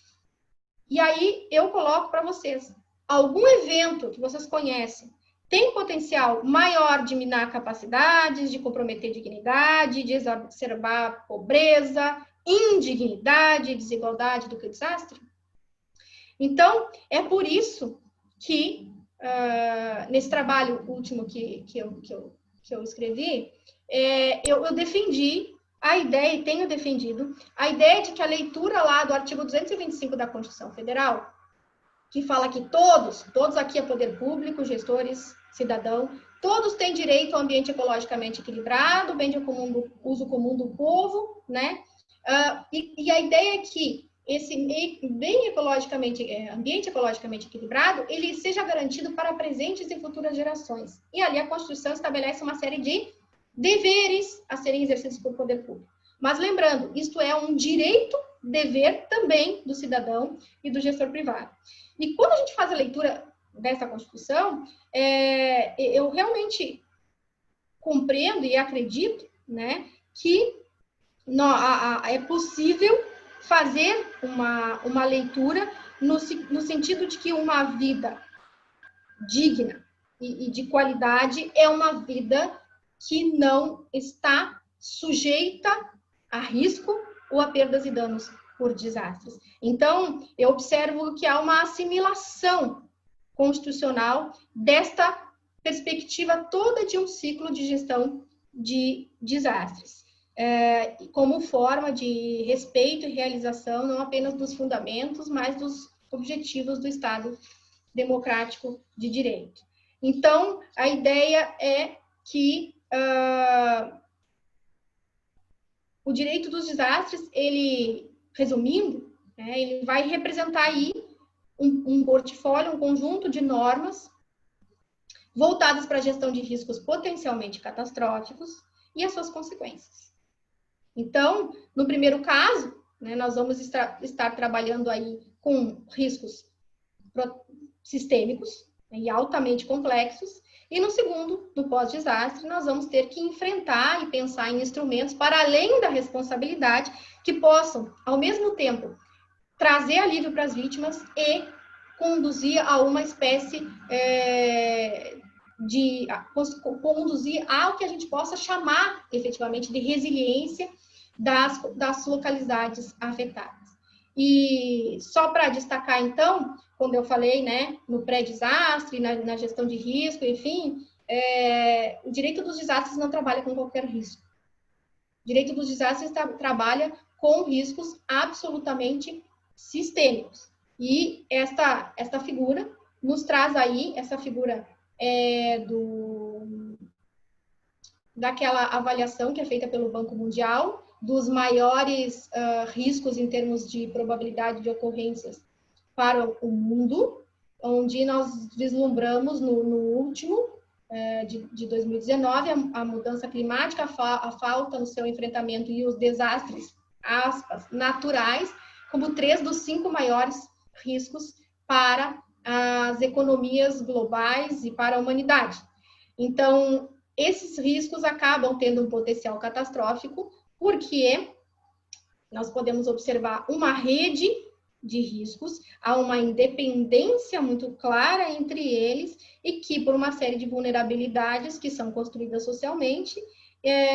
E aí eu coloco para vocês, algum evento que vocês conhecem tem potencial maior de minar capacidades, de comprometer dignidade, de exacerbar pobreza, indignidade e desigualdade do que o desastre? Então, é por isso que, nesse trabalho último que eu escrevi, eu defendi a ideia, e tenho defendido, a ideia de que a leitura lá do artigo 225 da Constituição Federal, que fala que todos aqui é poder público, gestores, cidadão, todos têm direito ao ambiente ecologicamente equilibrado, bem de uso comum do povo, né? E a ideia é que esse ambiente ecologicamente equilibrado, ele seja garantido para presentes e futuras gerações. E ali a Constituição estabelece uma série de deveres a serem exercidos por poder público. Mas lembrando, isto é um direito, dever também do cidadão e do gestor privado. E quando a gente faz a leitura dessa Constituição, eu realmente compreendo e acredito, né, que é possível fazer uma leitura no sentido de que uma vida digna e de qualidade é uma vida que não está sujeita a risco ou a perdas e danos por desastres. Então, eu observo que há uma assimilação constitucional desta perspectiva toda de um ciclo de gestão de desastres, como forma de respeito e realização não apenas dos fundamentos, mas dos objetivos do Estado democrático de direito. Então, a ideia é que o direito dos desastres, ele, resumindo, né, ele vai representar aí um portfólio, um conjunto de normas voltadas para a gestão de riscos potencialmente catastróficos e as suas consequências. Então, no primeiro caso, né, nós vamos estar trabalhando aí com riscos sistêmicos, né, e altamente complexos, e no segundo, do pós-desastre, nós vamos ter que enfrentar e pensar em instrumentos para além da responsabilidade que possam, ao mesmo tempo, trazer alívio para as vítimas e conduzir a uma espécie conduzir ao que a gente possa chamar, efetivamente, de resiliência das localidades afetadas. E só para destacar, então, quando eu falei, né, no pré-desastre, na gestão de risco, enfim, o direito dos desastres não trabalha com qualquer risco. O direito dos desastres trabalha com riscos absolutamente sistêmicos. E esta figura nos traz aí, essa figura daquela avaliação que é feita pelo Banco Mundial, dos maiores riscos em termos de probabilidade de ocorrências para o mundo, onde nós vislumbramos no último, de 2019, a mudança climática, a falta no seu enfrentamento e os desastres, aspas, naturais, como 3 dos 5 maiores riscos para as economias globais e para a humanidade. Então, esses riscos acabam tendo um potencial catastrófico, porque nós podemos observar uma rede de riscos, há uma independência muito clara entre eles e que, por uma série de vulnerabilidades que são construídas socialmente,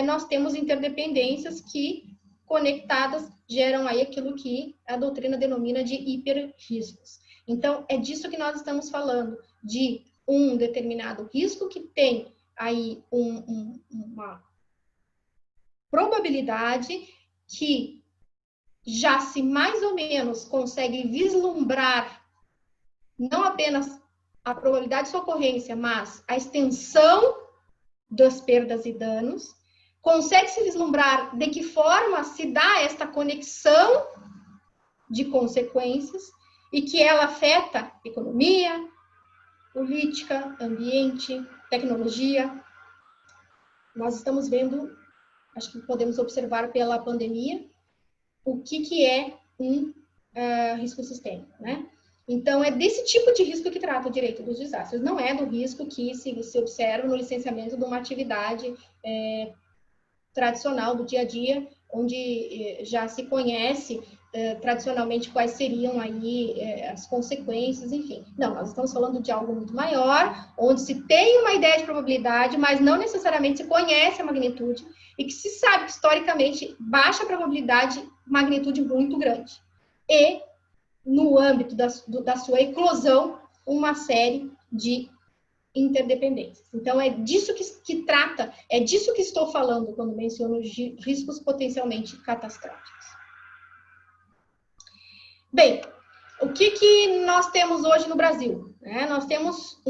nós temos interdependências que, conectadas, geram aí aquilo que a doutrina denomina de hiperriscos. Então, é disso que nós estamos falando, de um determinado risco que tem aí uma probabilidade que já se mais ou menos consegue vislumbrar não apenas a probabilidade de sua ocorrência, mas a extensão das perdas e danos, consegue se vislumbrar de que forma se dá esta conexão de consequências e que ela afeta economia, política, ambiente, tecnologia. Nós estamos vendo, acho que podemos observar pela pandemia, o que é um risco sistêmico, né? Então, é desse tipo de risco que trata o direito dos desastres, não é do risco que se observa no licenciamento de uma atividade tradicional do dia a dia, onde já se conhece tradicionalmente quais seriam aí as consequências, enfim. Não, nós estamos falando de algo muito maior, onde se tem uma ideia de probabilidade, mas não necessariamente se conhece a magnitude, e que se sabe que, historicamente, baixa probabilidade, magnitude muito grande. E, no âmbito da sua eclosão, uma série de interdependências. Então, é disso que trata, é disso que estou falando quando menciono riscos potencialmente catastróficos. Bem, o que nós temos hoje no Brasil? Nós temos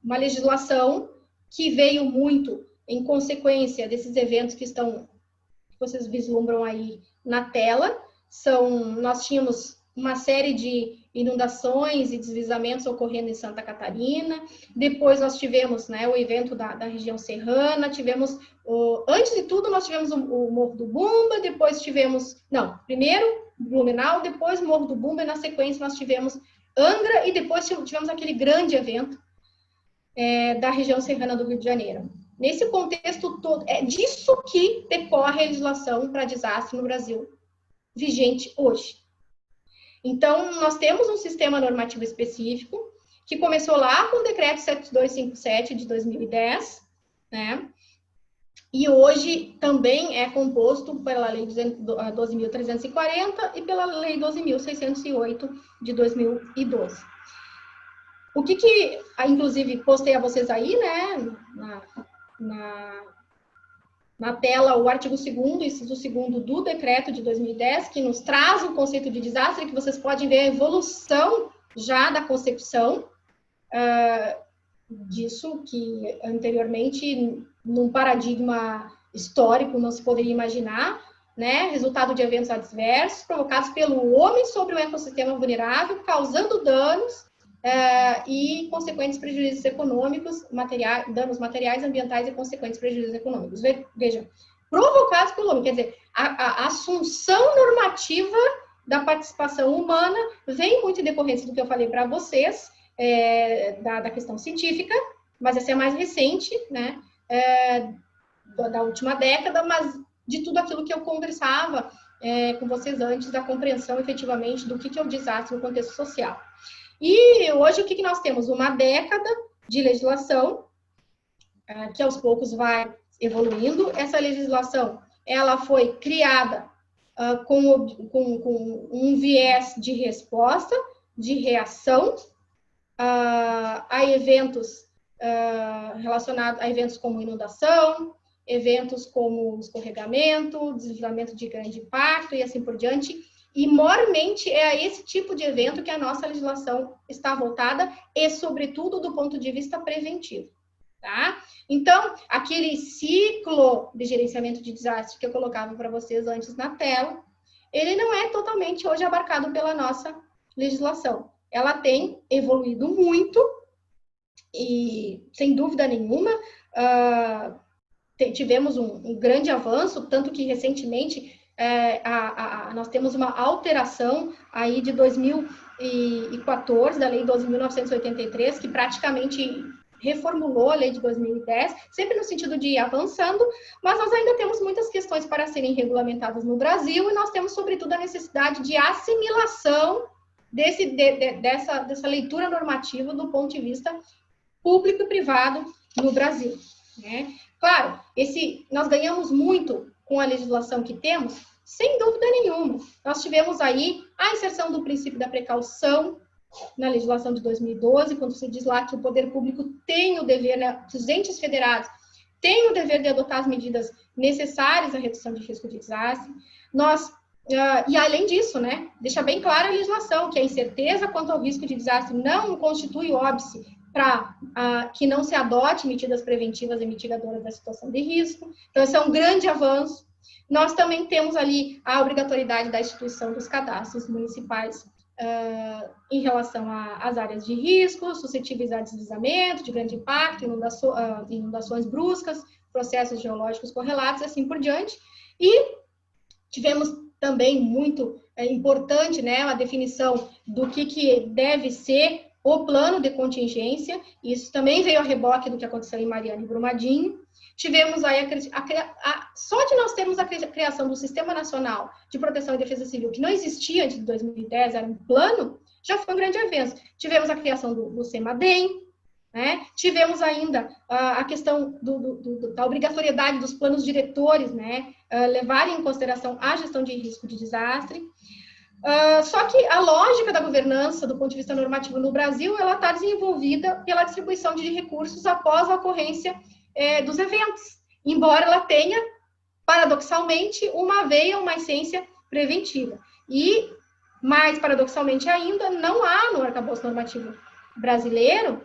uma legislação que veio muito em consequência desses eventos que vocês vislumbram aí na tela. Nós tínhamos uma série de inundações e deslizamentos ocorrendo em Santa Catarina. Depois nós tivemos, o evento da região serrana, antes de tudo nós tivemos o Morro do Bumba, depois primeiro Blumenau, depois Morro do Bumba, e na sequência nós tivemos Angra, e depois tivemos aquele grande evento da região serrana do Rio de Janeiro. Nesse contexto todo, é disso que decorre a legislação para desastre no Brasil, vigente hoje. Então, nós temos um sistema normativo específico, que começou lá com o decreto 7257 de 2010, né? E hoje também é composto pela lei 12.340 e pela lei 12.608 de 2012. O que inclusive, postei a vocês aí, né, na tela, o artigo 2º, inciso 2º do decreto de 2010, que nos traz o conceito de desastre, que vocês podem ver a evolução já da concepção disso, que anteriormente, num paradigma histórico, não se poderia imaginar, né? Resultado de eventos adversos provocados pelo homem sobre o ecossistema vulnerável, causando danos e consequentes prejuízos econômicos, danos materiais, ambientais e consequentes prejuízos econômicos. Vejam, provocados pelo homem, quer dizer, a assunção normativa da participação humana vem muito em decorrência do que eu falei para vocês, da questão científica, mas essa é mais recente, né, da última década, mas de tudo aquilo que eu conversava com vocês antes, da compreensão efetivamente do que é o desastre no contexto social. E hoje o que nós temos? Uma década de legislação, que aos poucos vai evoluindo. Essa legislação, ela foi criada com um viés de resposta de reação a eventos relacionados a eventos como inundação, eventos como escorregamento, deslizamento de grande impacto e assim por diante. E, maiormente, é a esse tipo de evento que a nossa legislação está voltada e, sobretudo, do ponto de vista preventivo. Tá? Então, aquele ciclo de gerenciamento de desastre que eu colocava para vocês antes na tela, ele não é totalmente hoje abarcado pela nossa legislação. Ela tem evoluído muito e, sem dúvida nenhuma, tivemos um grande avanço, tanto que recentemente nós temos uma alteração aí de 2014, da Lei 12.983, que praticamente reformulou a Lei de 2010, sempre no sentido de ir avançando, mas nós ainda temos muitas questões para serem regulamentadas no Brasil e nós temos, sobretudo, a necessidade de assimilação dessa leitura normativa do ponto de vista público e privado no Brasil, né? Claro, nós ganhamos muito com a legislação que temos, sem dúvida nenhuma. Nós tivemos aí a inserção do princípio da precaução na legislação de 2012, quando se diz lá que o poder público tem o dever, né, os entes federados têm o dever de adotar as medidas necessárias à redução de risco de desastre. E além disso, né, deixa bem clara a legislação que a incerteza quanto ao risco de desastre não constitui óbice para que não se adote medidas preventivas e mitigadoras da situação de risco. Então, esse é um grande avanço. Nós também temos ali a obrigatoriedade da instituição dos cadastros municipais em relação às áreas de risco, suscetíveis a deslizamento, de grande impacto, inundações bruscas, processos geológicos correlatos e assim por diante. E tivemos também muito importante, né, a definição do que deve ser o plano de contingência. Isso também veio a reboque do que aconteceu em Mariana e Brumadinho. Tivemos aí só de nós termos a criação do Sistema Nacional de Proteção e Defesa Civil, que não existia antes de 2010, era um plano, já foi um grande avanço. Tivemos a criação do CEMADEM, né? Tivemos ainda a questão da obrigatoriedade dos planos diretores, né, levarem em consideração a gestão de risco de desastre. Só que a lógica da governança, do ponto de vista normativo no Brasil, ela está desenvolvida pela distribuição de recursos após a ocorrência dos eventos, embora ela tenha, paradoxalmente, uma veia, uma essência preventiva. E, mais paradoxalmente ainda, não há no arcabouço normativo brasileiro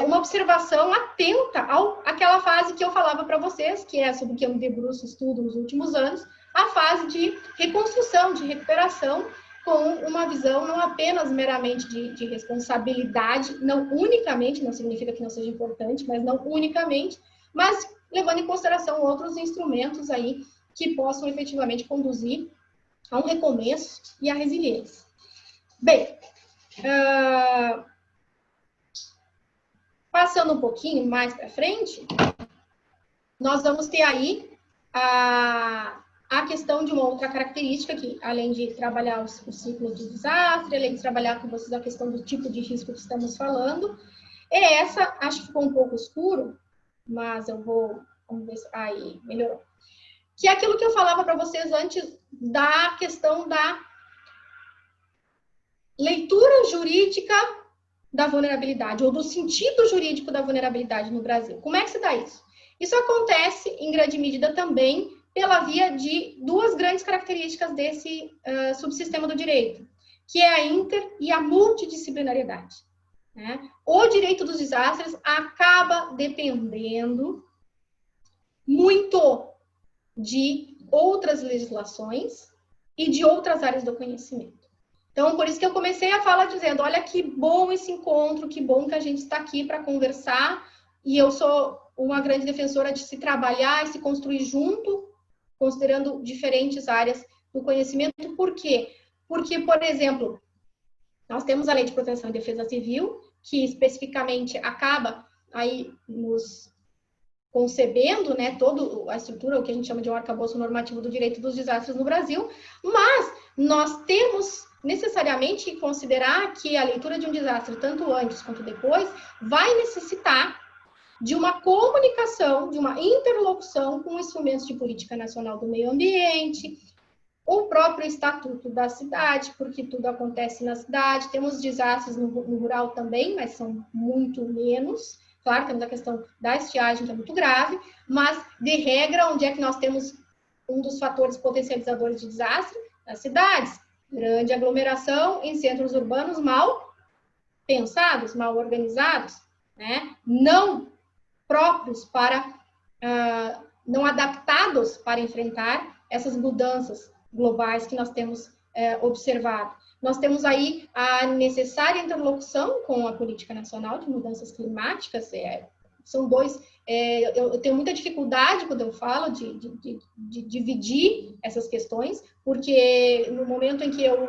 uma observação atenta àquela fase que eu falava para vocês, que é sobre o que eu me debruço estudo nos últimos anos, a fase de reconstrução, de recuperação, com uma visão não apenas meramente de responsabilidade, não unicamente, não significa que não seja importante, mas não unicamente, mas levando em consideração outros instrumentos aí que possam efetivamente conduzir a um recomeço e à resiliência. Bem, passando um pouquinho mais para frente, nós vamos ter aí a questão de uma outra característica que, além de trabalhar o ciclo de desastre, além de trabalhar com vocês a questão do tipo de risco que estamos falando, acho que ficou um pouco escuro, mas vamos ver se aí melhorou. Que é aquilo que eu falava para vocês antes da questão da leitura jurídica da vulnerabilidade, ou do sentido jurídico da vulnerabilidade no Brasil. Como é que se dá isso? Isso acontece, em grande medida, também pela via de duas grandes características desse subsistema do direito, que é a inter- e a multidisciplinariedade, né? O direito dos desastres acaba dependendo muito de outras legislações e de outras áreas do conhecimento. Então, por isso que eu comecei a fala dizendo, olha que bom esse encontro, que bom que a gente está aqui para conversar, e eu sou uma grande defensora de se trabalhar e se construir junto, considerando diferentes áreas do conhecimento. Por quê? Porque, por exemplo, nós temos a Lei de Proteção e Defesa Civil, que especificamente acaba aí nos concebendo, né, toda a estrutura, o que a gente chama de um arcabouço normativo do direito dos desastres no Brasil, mas nós temos necessariamente que considerar que a leitura de um desastre, tanto antes quanto depois, vai necessitar de uma comunicação, de uma interlocução com instrumentos de política nacional do meio ambiente, o próprio estatuto da cidade, porque tudo acontece na cidade, temos desastres no rural também, mas são muito menos. Claro, temos a questão da estiagem, que é muito grave, mas, de regra, onde é que nós temos um dos fatores potencializadores de desastre? Nas cidades. Grande aglomeração em centros urbanos mal pensados, mal organizados, né? Não próprios para, não adaptados para enfrentar essas mudanças globais que nós temos observado. Nós temos aí a necessária interlocução com a Política Nacional de Mudanças Climáticas. São dois... eu tenho muita dificuldade quando eu falo de dividir essas questões, porque no momento em que eu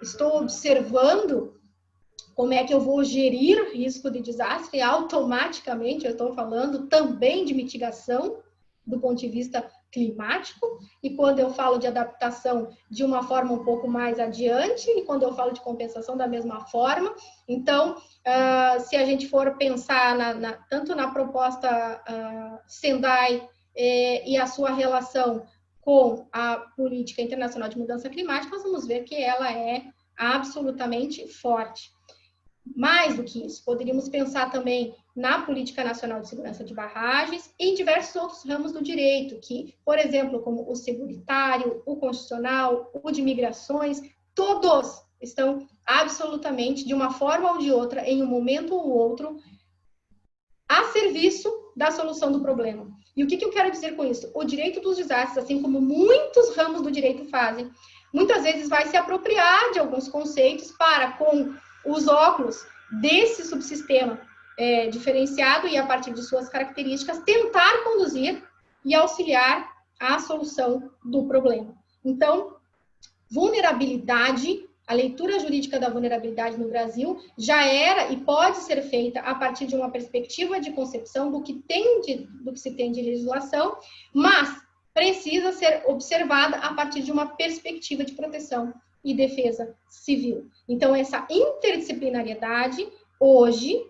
estou observando como é que eu vou gerir risco de desastre, automaticamente eu estou falando também de mitigação do ponto de vista climático, e quando eu falo de adaptação de uma forma um pouco mais adiante, e quando eu falo de compensação da mesma forma. Então, se a gente for pensar tanto na proposta Sendai e a sua relação com a Política Internacional de Mudança Climática, nós vamos ver que ela é absolutamente forte. Mais do que isso, poderíamos pensar também na Política Nacional de Segurança de Barragens e em diversos outros ramos do direito, que, por exemplo, como o seguritário, o constitucional, o de migrações, todos estão absolutamente, de uma forma ou de outra, em um momento ou outro, a serviço da solução do problema. E o que eu quero dizer com isso? O direito dos desastres, assim como muitos ramos do direito fazem, muitas vezes vai se apropriar de alguns conceitos para, com os óculos desse subsistema diferenciado e a partir de suas características, tentar conduzir e auxiliar a solução do problema. Então, vulnerabilidade, a leitura jurídica da vulnerabilidade no Brasil já era e pode ser feita a partir de uma perspectiva de concepção do que se tem de legislação, mas precisa ser observada a partir de uma perspectiva de proteção e defesa civil. Então, essa interdisciplinariedade, hoje,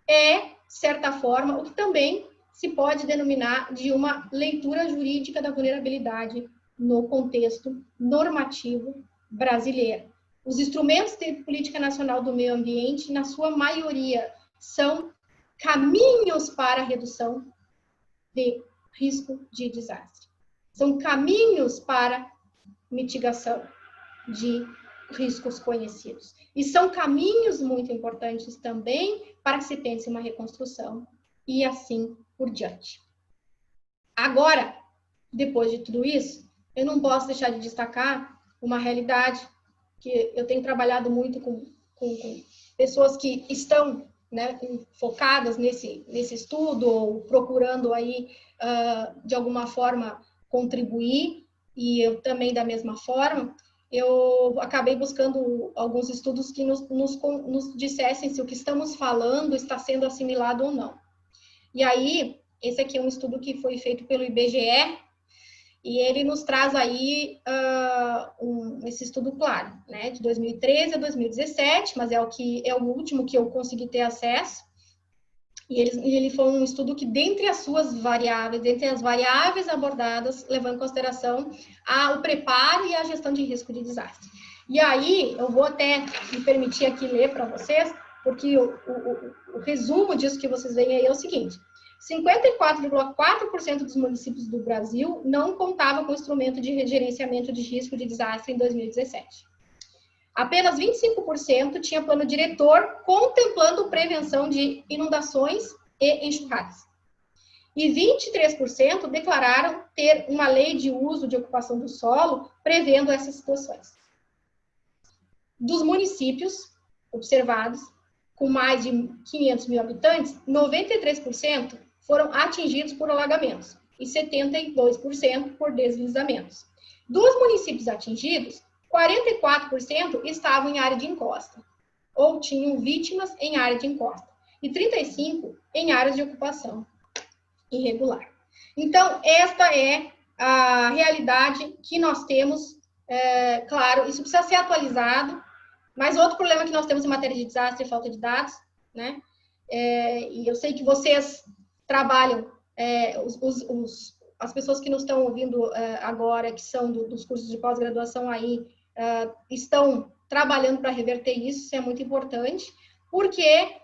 é, de certa forma, o que também se pode denominar de uma leitura jurídica da vulnerabilidade no contexto normativo brasileiro. Os instrumentos de política nacional do meio ambiente, na sua maioria, são caminhos para a redução de risco de desastre. São caminhos para mitigação de riscos conhecidos. E são caminhos muito importantes também para que se pense uma reconstrução e assim por diante. Agora, depois de tudo isso, eu não posso deixar de destacar uma realidade que eu tenho trabalhado muito com pessoas que estão, né, focadas nesse estudo ou procurando aí, de alguma forma, contribuir, e eu também da mesma forma. Eu acabei buscando alguns estudos que nos dissessem se o que estamos falando está sendo assimilado ou não. E aí, esse aqui é um estudo que foi feito pelo IBGE, e ele nos traz aí esse estudo claro, né, de 2013 a 2017, mas é o último que eu consegui ter acesso. E ele foi um estudo que, dentre as variáveis abordadas, levando em consideração o preparo e a gestão de risco de desastre. E aí, eu vou até me permitir aqui ler para vocês, porque o resumo disso que vocês veem aí é o seguinte: 54,4% dos municípios do Brasil não contavam com instrumento de gerenciamento de risco de desastre em 2017. Apenas 25% tinha plano diretor contemplando prevenção de inundações e enxurradas. E 23% declararam ter uma lei de uso de ocupação do solo prevendo essas situações. Dos municípios observados, com mais de 500 mil habitantes, 93% foram atingidos por alagamentos e 72% por deslizamentos. Dos municípios atingidos, 44% estavam em área de encosta, ou tinham vítimas em área de encosta, e 35% em áreas de ocupação irregular. Então, esta é a realidade que nós temos. Claro, isso precisa ser atualizado, mas outro problema que nós temos em matéria de desastre é falta de dados, né? E eu sei que vocês trabalham, as pessoas que nos estão ouvindo agora, que são dos cursos de pós-graduação aí, estão trabalhando para reverter isso, isso é muito importante, porque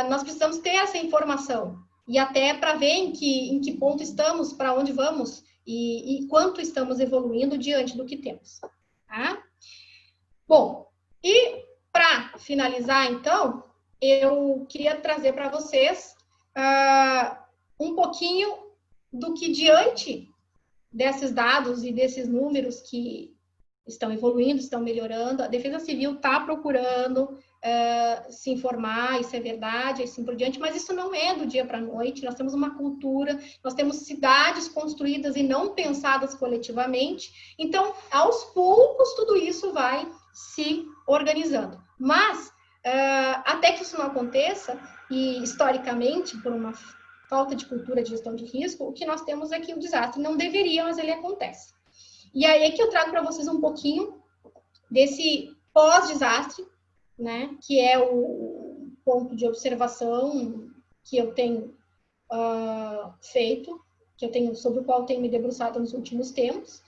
nós precisamos ter essa informação, e até para ver em que ponto estamos, para onde vamos, e quanto estamos evoluindo diante do que temos. Tá? Bom, e para finalizar, então, eu queria trazer para vocês um pouquinho do que, diante desses dados e desses números que estão evoluindo, estão melhorando, a Defesa Civil está procurando se informar, isso é verdade, assim por diante, mas isso não é do dia para a noite. Nós temos uma cultura, nós temos cidades construídas e não pensadas coletivamente, então, aos poucos, tudo isso vai se organizando. Mas, até que isso não aconteça, e historicamente, por uma falta de cultura de gestão de risco, o que nós temos é que o desastre não deveria, mas ele acontece. E aí é que eu trago para vocês um pouquinho desse pós-desastre, né, que é o ponto de observação que eu tenho feito, sobre o qual tenho me debruçado nos últimos tempos,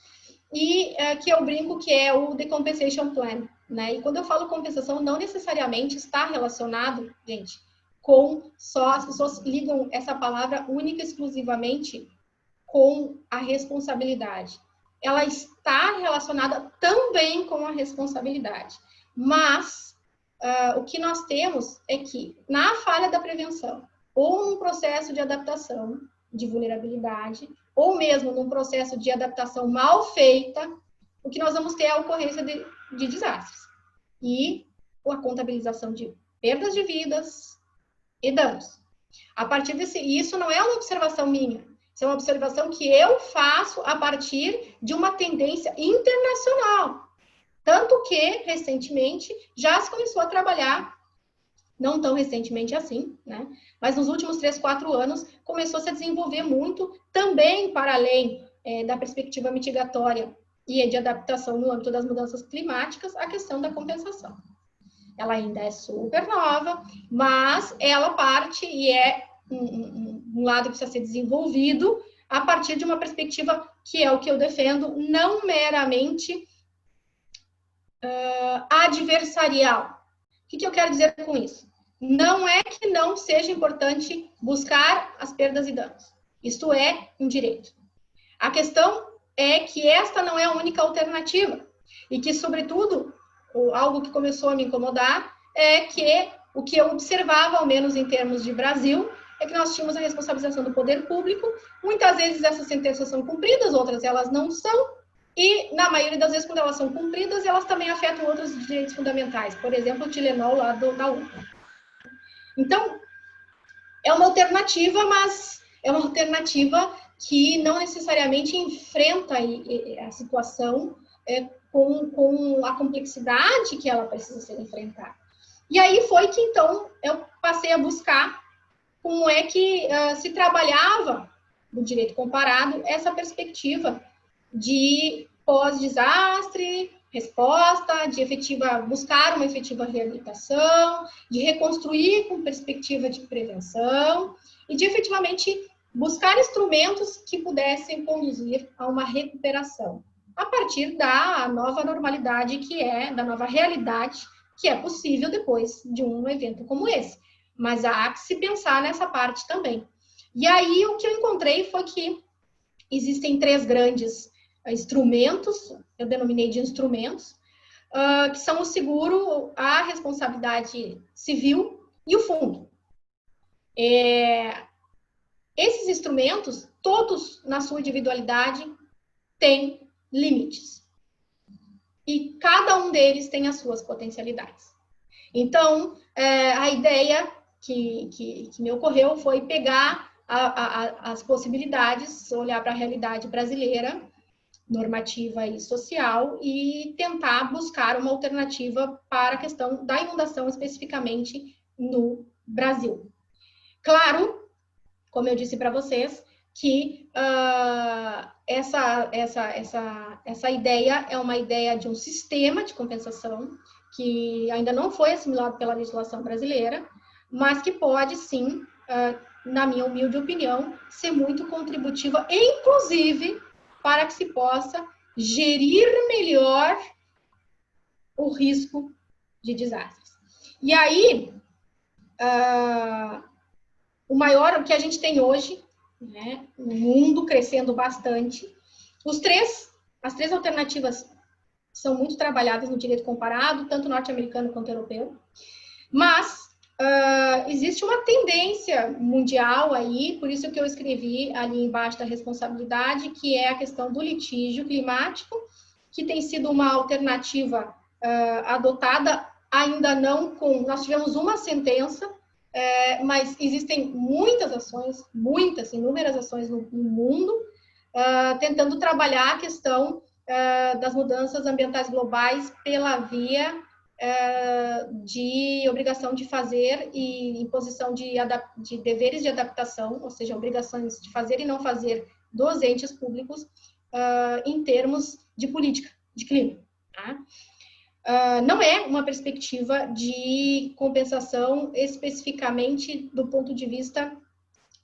e que eu brinco que é o Decompensation Plan, né? E quando eu falo compensação, não necessariamente está relacionado, gente, com só, as pessoas ligam essa palavra única e exclusivamente com a responsabilidade. Ela está relacionada também com a responsabilidade, mas o que nós temos é que, na falha da prevenção, ou num processo de adaptação de vulnerabilidade, ou mesmo num processo de adaptação mal feita, o que nós vamos ter é a ocorrência de desastres. E a contabilização de perdas de vidas e danos. A partir isso não é uma observação minha, isso é uma observação que eu faço a partir de uma tendência internacional. Tanto que, recentemente, já se começou a trabalhar, não tão recentemente assim, né? Mas nos últimos 3, 4 anos, começou a se desenvolver muito, também para além da perspectiva mitigatória e de adaptação no âmbito das mudanças climáticas, a questão da compensação. Ela ainda é super nova, mas ela parte e é um lado que precisa ser desenvolvido a partir de uma perspectiva que é o que eu defendo, não meramente adversarial. O que eu quero dizer com isso? Não é que não seja importante buscar as perdas e danos. Isto é um direito. A questão é que esta não é a única alternativa. E que, sobretudo, algo que começou a me incomodar é que o que eu observava, ao menos em termos de Brasil, é que nós tínhamos a responsabilização do poder público. Muitas vezes essas sentenças são cumpridas, outras elas não são. E, na maioria das vezes, quando elas são cumpridas, elas também afetam outros direitos fundamentais. Por exemplo, o Tilenol lá da UNA. Então, é uma alternativa, mas é uma alternativa que não necessariamente enfrenta a situação com a complexidade que ela precisa ser enfrentada. E aí foi que, então, eu passei a buscar como é que se trabalhava no direito comparado essa perspectiva de pós-desastre, resposta, de buscar uma efetiva reabilitação, de reconstruir com perspectiva de prevenção e de efetivamente buscar instrumentos que pudessem conduzir a uma recuperação a partir da nova normalidade da nova realidade que é possível depois de um evento como esse. Mas há que se pensar nessa parte também. E aí o que eu encontrei foi que existem 3 grandes instrumentos, eu denominei de instrumentos, que são o seguro, a responsabilidade civil e o fundo. Esses instrumentos, todos na sua individualidade, têm limites. E cada um deles tem as suas potencialidades. Então, a ideia que me ocorreu foi pegar as possibilidades, olhar para a realidade brasileira, normativa e social, e tentar buscar uma alternativa para a questão da inundação especificamente no Brasil. Claro, como eu disse para vocês, que essa ideia é uma ideia de um sistema de compensação que ainda não foi assimilado pela legislação brasileira, mas que pode, sim, na minha humilde opinião, ser muito contributiva, inclusive para que se possa gerir melhor o risco de desastres. E aí, o que a gente tem hoje, né, o mundo crescendo bastante, as três alternativas são muito trabalhadas no direito comparado, tanto norte-americano quanto europeu, mas existe uma tendência mundial aí, por isso que eu escrevi ali embaixo da responsabilidade, que é a questão do litígio climático, que tem sido uma alternativa adotada, ainda não com... Nós tivemos uma sentença, mas existem muitas ações, inúmeras ações no mundo, tentando trabalhar a questão das mudanças ambientais globais pela via de obrigação de fazer e imposição de deveres de adaptação, ou seja, obrigações de fazer e não fazer dos entes públicos em termos de política, de clima. Tá? Não é uma perspectiva de compensação especificamente do ponto de vista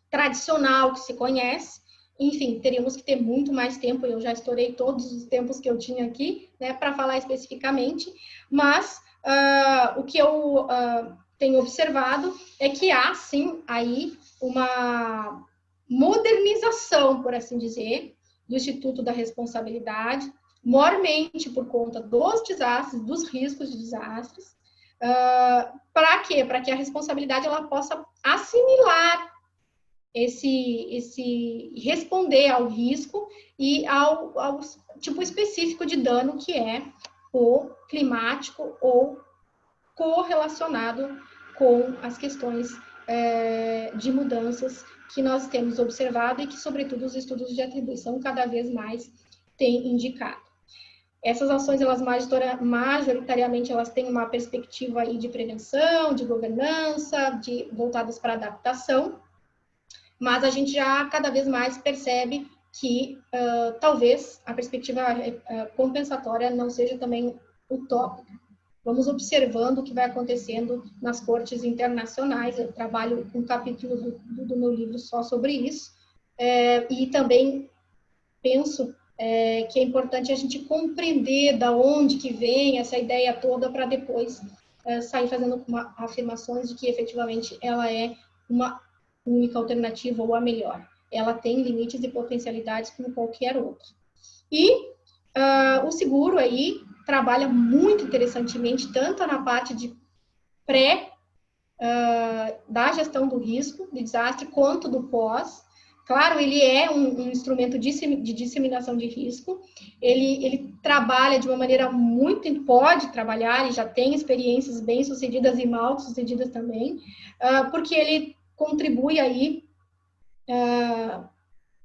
tradicional que se conhece. Enfim, teríamos que ter muito mais tempo, eu já estourei todos os tempos que eu tinha aqui, né, para falar especificamente, mas o que eu tenho observado é que há, sim, aí uma modernização, por assim dizer, do Instituto da Responsabilidade, mormente por conta dos desastres, dos riscos de desastres. Para quê? Para que a responsabilidade ela possa assimilar responder ao risco e ao tipo específico de dano que é o climático ou correlacionado com as questões de mudanças que nós temos observado e que, sobretudo, os estudos de atribuição cada vez mais têm indicado. Essas ações, elas majoritariamente, elas têm uma perspectiva aí de prevenção, de governança, voltadas para adaptação, mas a gente já cada vez mais percebe que talvez a perspectiva compensatória não seja também utópica. Vamos observando o que vai acontecendo nas cortes internacionais. Eu trabalho um capítulo do meu livro só sobre isso, e também penso que é importante a gente compreender da onde que vem essa ideia toda para depois sair fazendo afirmações de que efetivamente ela é uma única alternativa ou a melhor. Ela tem limites e potencialidades como qualquer outra. E o seguro aí trabalha muito interessantemente, tanto na parte de da gestão do risco, de desastre, quanto do pós. Claro, ele é um instrumento de disseminação de risco, ele trabalha de uma maneira pode trabalhar, e já tem experiências bem-sucedidas e mal-sucedidas também, porque ele contribui aí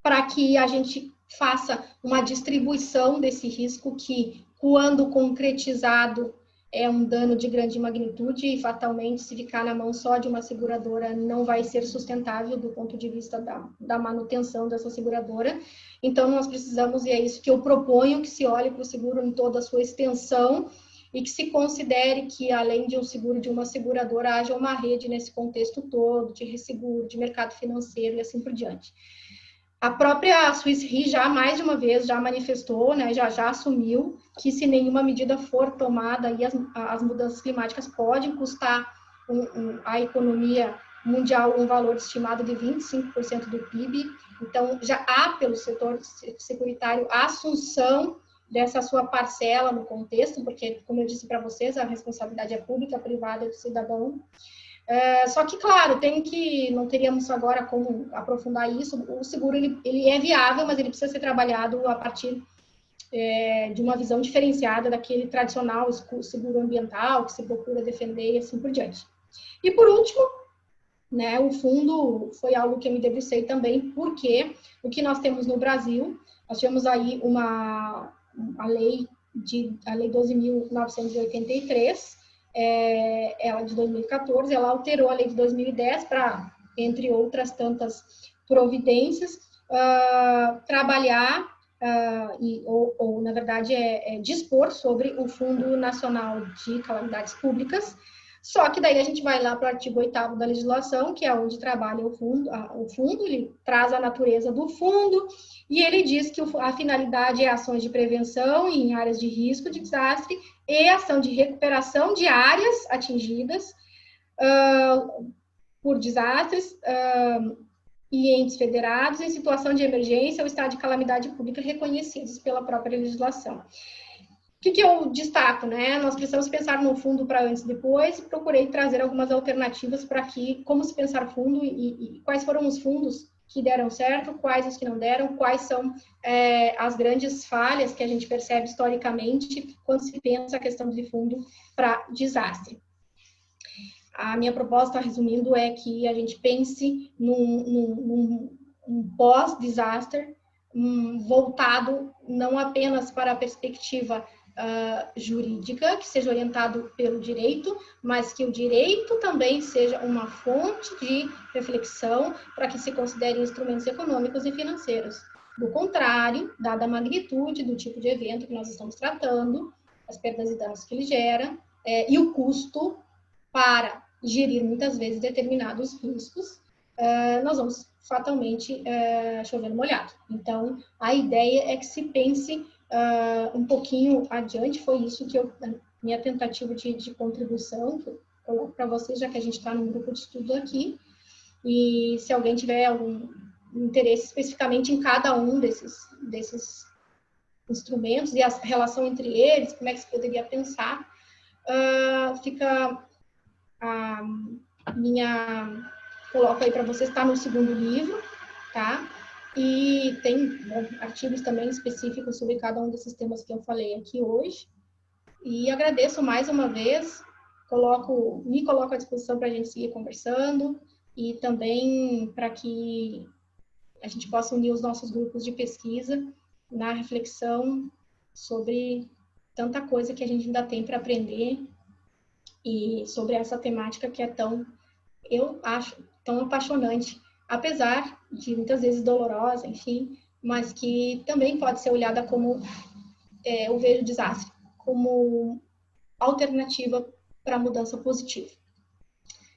para que a gente faça uma distribuição desse risco que, quando concretizado, é um dano de grande magnitude e, fatalmente, se ficar na mão só de uma seguradora, não vai ser sustentável do ponto de vista da manutenção dessa seguradora. Então, nós precisamos, e é isso que eu proponho, que se olhe para o seguro em toda a sua extensão e que se considere que, além de um seguro de uma seguradora, haja uma rede nesse contexto todo, de resseguro, de mercado financeiro e assim por diante. A própria Swiss Re já, mais de uma vez, já manifestou, né, já assumiu que, se nenhuma medida for tomada, aí as mudanças climáticas podem custar à economia mundial um valor estimado de 25% do PIB. Então, já há, pelo setor securitário, a assunção dessa sua parcela no contexto, porque, como eu disse para vocês, a responsabilidade é pública, privada do cidadão. Só que, claro, não teríamos agora como aprofundar isso. O seguro ele é viável, mas ele precisa ser trabalhado a partir de uma visão diferenciada daquele tradicional seguro ambiental que se procura defender e assim por diante. E, por último, né, o fundo foi algo que eu me debrucei também, porque o que nós temos no Brasil, nós tivemos aí a lei 12.983, ela de 2014, ela alterou a lei de 2010 para, entre outras tantas providências, trabalhar ou na verdade dispor sobre o Fundo Nacional de Calamidades Públicas. Só que daí a gente vai lá para o artigo 8º da legislação, que é onde trabalha o fundo, ele traz a natureza do fundo, e ele diz que a finalidade é ações de prevenção em áreas de risco de desastre e ação de recuperação de áreas atingidas por desastres e entes federados em situação de emergência ou estado de calamidade pública reconhecidos pela própria legislação. O que eu destaco, né? Nós precisamos pensar no fundo para antes e depois, e procurei trazer algumas alternativas para como se pensar fundo e quais foram os fundos que deram certo, quais os que não deram, quais são as grandes falhas que a gente percebe historicamente quando se pensa a questão de fundo para desastre. A minha proposta, resumindo, é que a gente pense num pós-desastre voltado não apenas para a perspectiva jurídica, que seja orientado pelo direito, mas que o direito também seja uma fonte de reflexão para que se considerem instrumentos econômicos e financeiros. Do contrário, dada a magnitude do tipo de evento que nós estamos tratando, as perdas e danos que ele gera, e o custo para gerir muitas vezes determinados riscos, nós vamos fatalmente chover no molhado. Então, a ideia é que se pense um pouquinho adiante, foi isso que minha tentativa de contribuição, que eu coloco para vocês, já que a gente está num grupo de estudo aqui, e se alguém tiver algum interesse especificamente em cada um desses instrumentos e a relação entre eles, como é que se poderia pensar, fica a minha... Coloco aí para vocês, está no 2º livro, tá? E tem artigos também específicos sobre cada um desses temas que eu falei aqui hoje. E agradeço mais uma vez, me coloco à disposição para a gente seguir conversando e também para que a gente possa unir os nossos grupos de pesquisa na reflexão sobre tanta coisa que a gente ainda tem para aprender e sobre essa temática que é eu acho, tão apaixonante, apesar de muitas vezes dolorosa, enfim, mas que também pode ser olhada como, eu vejo o desastre, como alternativa para a mudança positiva.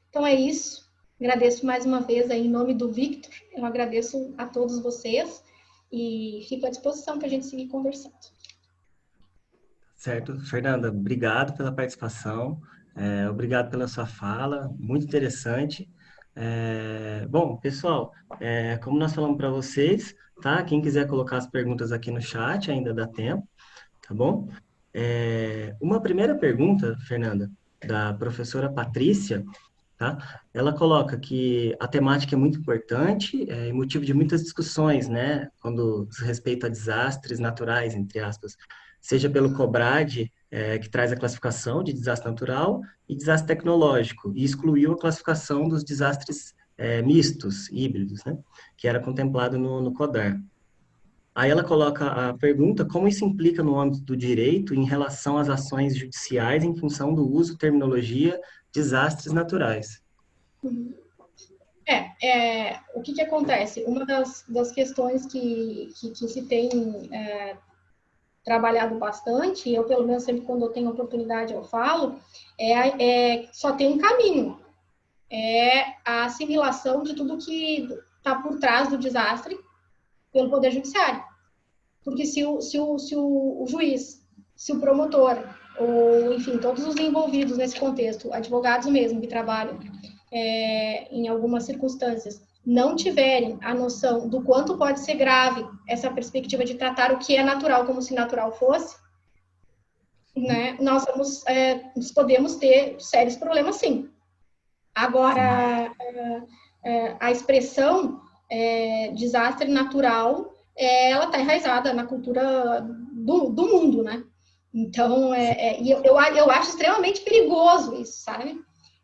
Então é isso, agradeço mais uma vez aí, em nome do Victor, eu agradeço a todos vocês e fico à disposição para a gente seguir conversando. Certo, Fernanda, obrigado pela participação, obrigado pela sua fala, muito interessante. Bom, pessoal, como nós falamos para vocês, tá? Quem quiser colocar as perguntas aqui no chat, ainda dá tempo, tá bom? Uma primeira pergunta, Fernanda, da professora Patrícia, tá? Ela coloca que a temática é muito importante e motivo de muitas discussões, né? Quando se respeita a desastres naturais, entre aspas, seja pelo COBRAD, que traz a classificação de desastre natural e desastre tecnológico, e excluiu a classificação dos desastres mistos, híbridos, né? Que era contemplado no CODAR. Aí ela coloca a pergunta, como isso implica no âmbito do direito em relação às ações judiciais em função do uso terminologia desastres naturais? O que acontece? Uma das questões que se tem trabalhado bastante, eu pelo menos sempre quando eu tenho oportunidade eu falo, só tem um caminho, a assimilação de tudo que está por trás do desastre pelo Poder Judiciário. Porque se o juiz, se o promotor, ou enfim, todos os envolvidos nesse contexto, advogados mesmo que trabalham em algumas circunstâncias, não tiverem a noção do quanto pode ser grave essa perspectiva de tratar o que é natural como se natural fosse, né, nós podemos ter sérios problemas, sim. Agora, a expressão desastre natural, ela está enraizada na cultura do mundo, né? Então, eu acho extremamente perigoso isso, sabe?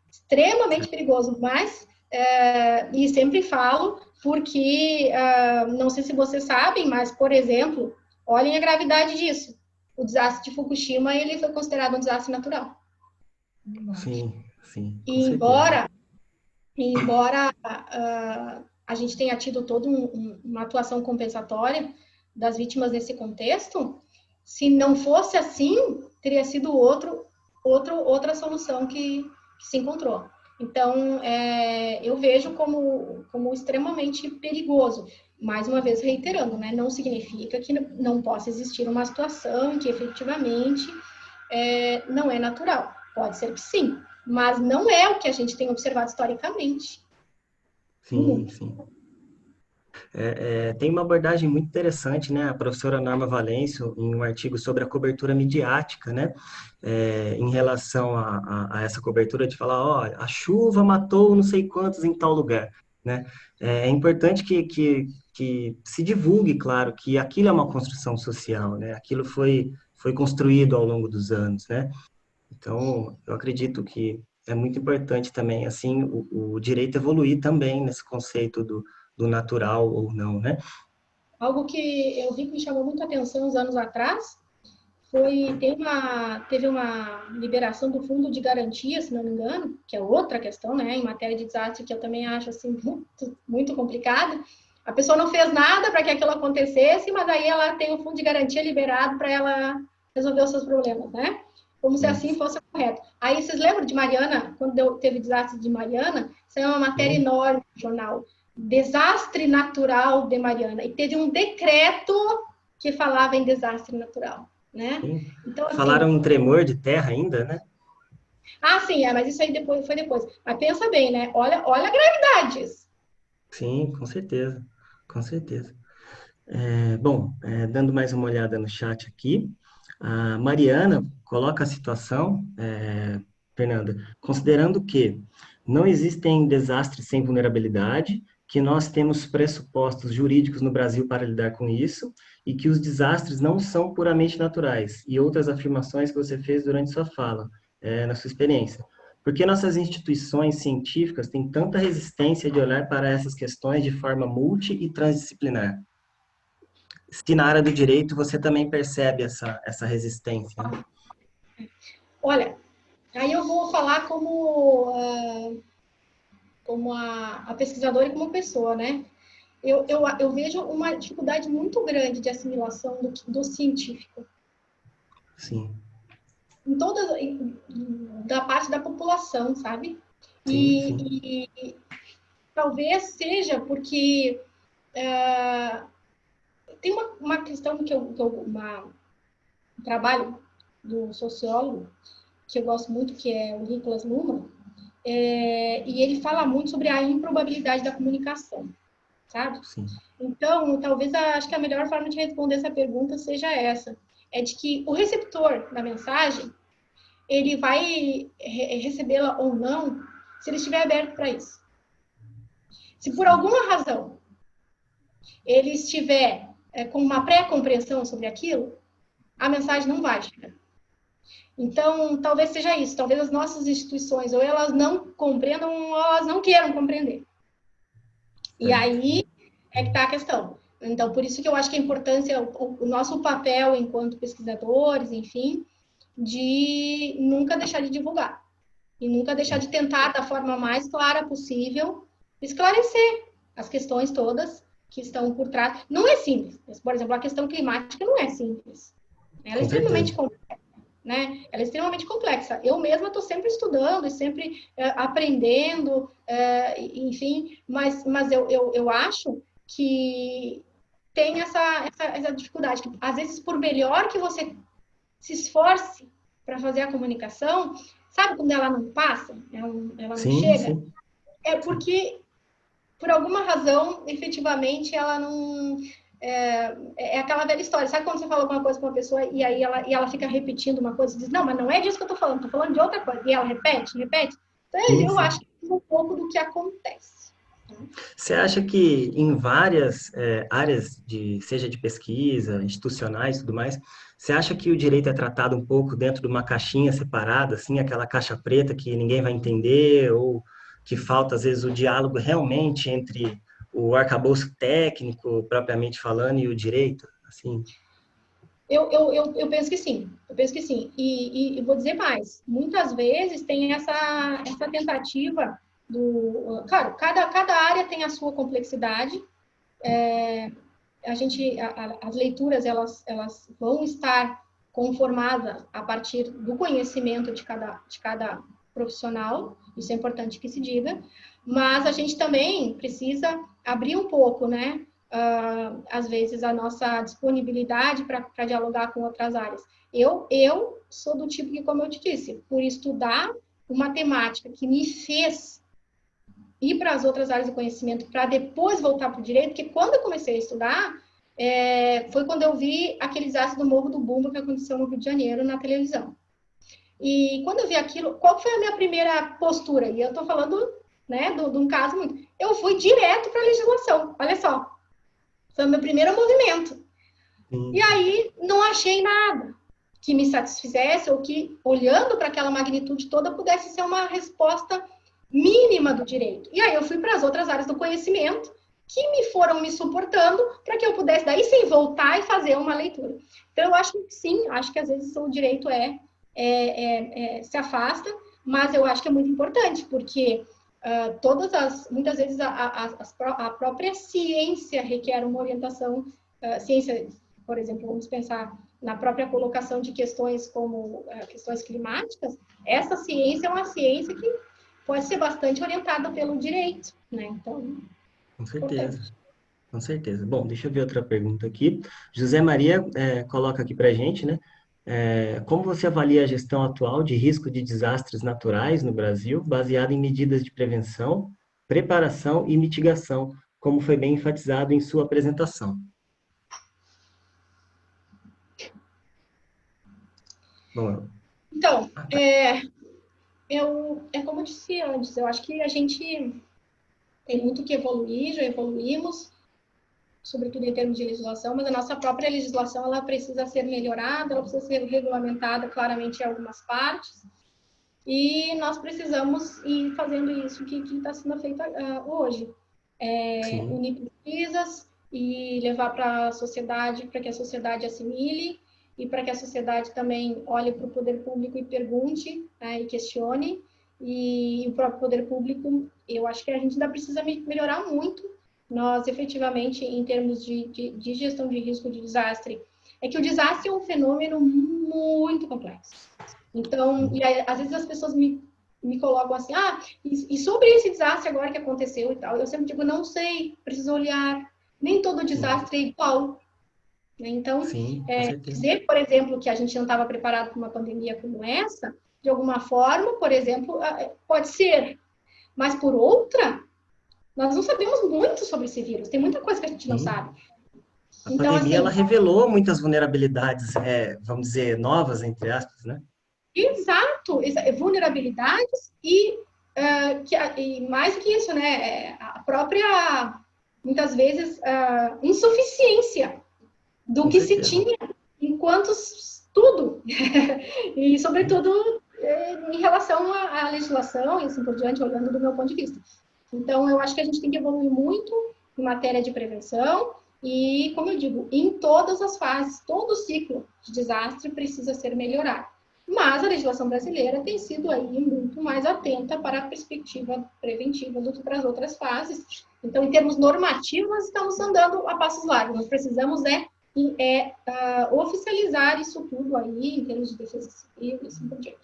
Extremamente perigoso, mas... e sempre falo, porque não sei se vocês sabem, mas, por exemplo, olhem a gravidade disso. O desastre de Fukushima, ele foi considerado um desastre natural. Sim. E embora a gente tenha tido toda uma atuação compensatória das vítimas nesse contexto, se não fosse assim, teria sido outra solução que que se encontrou. Então, eu vejo como extremamente perigoso. Mais uma vez, reiterando, né? Não significa que não possa existir uma situação em que efetivamente não é natural. Pode ser que sim, mas não é o que a gente tem observado historicamente. Sim, sim. Tem uma abordagem muito interessante, né? A professora Norma Valêncio, em um artigo sobre a cobertura midiática, né? Em relação a essa cobertura de falar, ó, a chuva matou não sei quantos em tal lugar, né? É importante que se divulgue, claro, que aquilo é uma construção social, né? Aquilo foi construído ao longo dos anos, né? Então, eu acredito que é muito importante também, assim, o direito evoluir também nesse conceito do natural ou não, né? Algo que eu vi que me chamou muita atenção uns anos atrás teve uma liberação do fundo de garantia, se não me engano, que é outra questão, né, em matéria de desastre, que eu também acho assim muito, muito complicada. A pessoa não fez nada para que aquilo acontecesse, mas aí ela tem o fundo de garantia liberado para ela resolver os seus problemas, né? Como se assim fosse correto. Aí vocês lembram de Mariana, quando teve desastre de Mariana? Isso é uma matéria enorme no jornal. Desastre natural de Mariana. E teve um decreto que falava em desastre natural. Né? Então, assim, falaram em tremor de terra ainda, né? Ah, sim, mas isso aí foi depois. Mas pensa bem, né? Olha a gravidade. Sim, com certeza, com certeza. Bom, dando mais uma olhada no chat aqui, a Mariana coloca a situação, Fernanda, considerando que não existem desastres sem vulnerabilidade, que nós temos pressupostos jurídicos no Brasil para lidar com isso, e que os desastres não são puramente naturais, e outras afirmações que você fez durante sua fala, na sua experiência. Por que nossas instituições científicas têm tanta resistência de olhar para essas questões de forma multi e transdisciplinar? Se na área do direito você também percebe essa resistência, né? Olha, aí eu vou falar como a pesquisadora e como pessoa, né? Eu vejo uma dificuldade muito grande de assimilação do científico. Sim. Da parte da população, sabe? Sim, sim. E talvez seja porque tem uma questão um trabalho do sociólogo que eu gosto muito, que é o Niklas Luhmann, e ele fala muito sobre a improbabilidade da comunicação, sabe? Sim. Então, talvez acho que a melhor forma de responder essa pergunta seja essa, é de que o receptor da mensagem, ele vai recebê-la ou não, se ele estiver aberto para isso. Se por alguma razão ele estiver com uma pré-compreensão sobre aquilo, a mensagem não vai chegar. Então, talvez seja isso. Talvez as nossas instituições, ou elas não compreendam, ou elas não queiram compreender. E aí é que está a questão. Então, por isso que eu acho que a importância, o nosso papel enquanto pesquisadores, enfim, de nunca deixar de divulgar. E nunca deixar de tentar, da forma mais clara possível, esclarecer as questões todas que estão por trás. Não é simples. Por exemplo, a questão climática não é simples. Ela é extremamente complexa. Né? Ela é extremamente complexa. Eu mesma estou sempre estudando e sempre aprendendo, enfim, mas eu acho que tem essa dificuldade. Que, às vezes, por melhor que você se esforce para fazer a comunicação, sabe quando ela não passa? Ela não chega? Sim. É porque, por alguma razão, efetivamente, ela não... É aquela velha história. Sabe quando você fala alguma coisa com uma pessoa e aí ela fica repetindo uma coisa e diz, não, mas não é disso que eu estou falando de outra coisa. E ela repete. Então, eu acho que é um pouco do que acontece. Você acha que em várias áreas, seja de pesquisa, institucionais e tudo mais, você acha que o direito é tratado um pouco dentro de uma caixinha separada, assim, aquela caixa preta que ninguém vai entender, ou que falta, às vezes, o diálogo realmente entre o arcabouço técnico, propriamente falando, e o direito, assim? Eu penso que sim. Eu penso que sim. E vou dizer mais. Muitas vezes tem essa tentativa do... Claro, cada área tem a sua complexidade. As leituras, elas vão estar conformadas a partir do conhecimento de cada profissional, isso é importante que se diga, mas a gente também precisa abrir um pouco, né? Às vezes, a nossa disponibilidade para dialogar com outras áreas. Eu sou do tipo que, como eu te disse, por estudar uma temática que me fez ir para as outras áreas do conhecimento para depois voltar para o direito, porque quando eu comecei a estudar, foi quando eu vi aquele desastre do Morro do Bumba que aconteceu no Rio de Janeiro na televisão. E quando eu vi aquilo, qual foi a minha primeira postura? E eu estou falando, né, de um caso muito... Eu fui direto para a legislação, olha só. Foi o meu primeiro movimento. E aí, não achei nada que me satisfizesse ou que, olhando para aquela magnitude toda, pudesse ser uma resposta mínima do direito. E aí eu fui para as outras áreas do conhecimento que me foram me suportando para que eu pudesse daí sim voltar e fazer uma leitura. Então eu acho que sim, acho que às vezes o direito se afasta, mas eu acho que é muito importante, porque muitas vezes a própria ciência requer uma orientação, ciência, por exemplo, vamos pensar na própria colocação de questões como questões climáticas, essa ciência é uma ciência que pode ser bastante orientada pelo direito, né? Então, Com certeza, com certeza. Bom, deixa eu ver outra pergunta aqui. José Maria coloca aqui para a gente, né? Como você avalia a gestão atual de risco de desastres naturais no Brasil, baseada em medidas de prevenção, preparação e mitigação, como foi bem enfatizado em sua apresentação? Bom, então, como eu disse antes, eu acho que a gente tem muito que evoluir, já evoluímos, sobretudo em termos de legislação, mas a nossa própria legislação ela precisa ser melhorada, ela precisa ser regulamentada claramente em algumas partes, e nós precisamos ir fazendo isso que está sendo feito hoje. Unir pesquisas e levar para a sociedade, para que a sociedade assimile, e para que a sociedade também olhe para o poder público e pergunte, né, e questione, e o próprio poder público, eu acho que a gente ainda precisa melhorar muito. Nós, efetivamente, em termos de gestão de risco de desastre, é que o desastre é um fenômeno muito complexo. Então, e aí, às vezes as pessoas me colocam assim, e sobre esse desastre agora que aconteceu e tal, eu sempre digo, não sei, preciso olhar, nem todo desastre é igual. Então, dizer, por exemplo, que a gente não estava preparado para uma pandemia como essa, de alguma forma, por exemplo, pode ser, mas por outra, nós não sabemos muito sobre esse vírus, tem muita coisa que a gente não sabe. A pandemia, ela revelou muitas vulnerabilidades, vamos dizer, novas, entre aspas, né? Exato, vulnerabilidades e mais do que isso, né, a própria, muitas vezes, insuficiência do que se tinha enquanto tudo, e sobretudo em relação à legislação e assim por diante, olhando do meu ponto de vista. Então, eu acho que a gente tem que evoluir muito em matéria de prevenção e, como eu digo, em todas as fases, todo o ciclo de desastre precisa ser melhorado. Mas a legislação brasileira tem sido aí muito mais atenta para a perspectiva preventiva do que para as outras fases. Então, em termos normativos, nós estamos andando a passos largos. Nós precisamos oficializar isso tudo aí, em termos de defesa civil e assim por diante.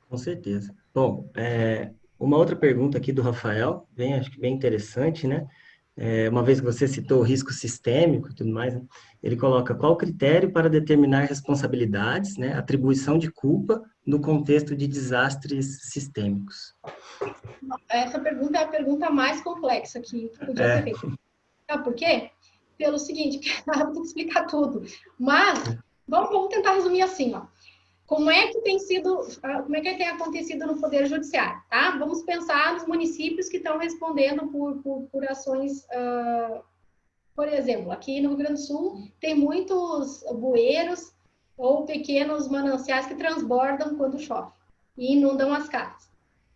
Com certeza. Bom, uma outra pergunta aqui do Rafael, acho que bem interessante, né? Uma vez que você citou o risco sistêmico e tudo mais, né? Ele coloca qual o critério para determinar responsabilidades, né? Atribuição de culpa no contexto de desastres sistêmicos. Essa pergunta é a pergunta mais complexa que podia ser feita. Sabe por quê? Pelo seguinte, eu vou ter que explicar tudo. Mas, vamos tentar resumir assim, ó. Como é que tem acontecido no Poder Judiciário, tá? Vamos pensar nos municípios que estão respondendo por ações, por exemplo, aqui no Rio Grande do Sul, tem muitos bueiros ou pequenos mananciais que transbordam quando chove e inundam as casas.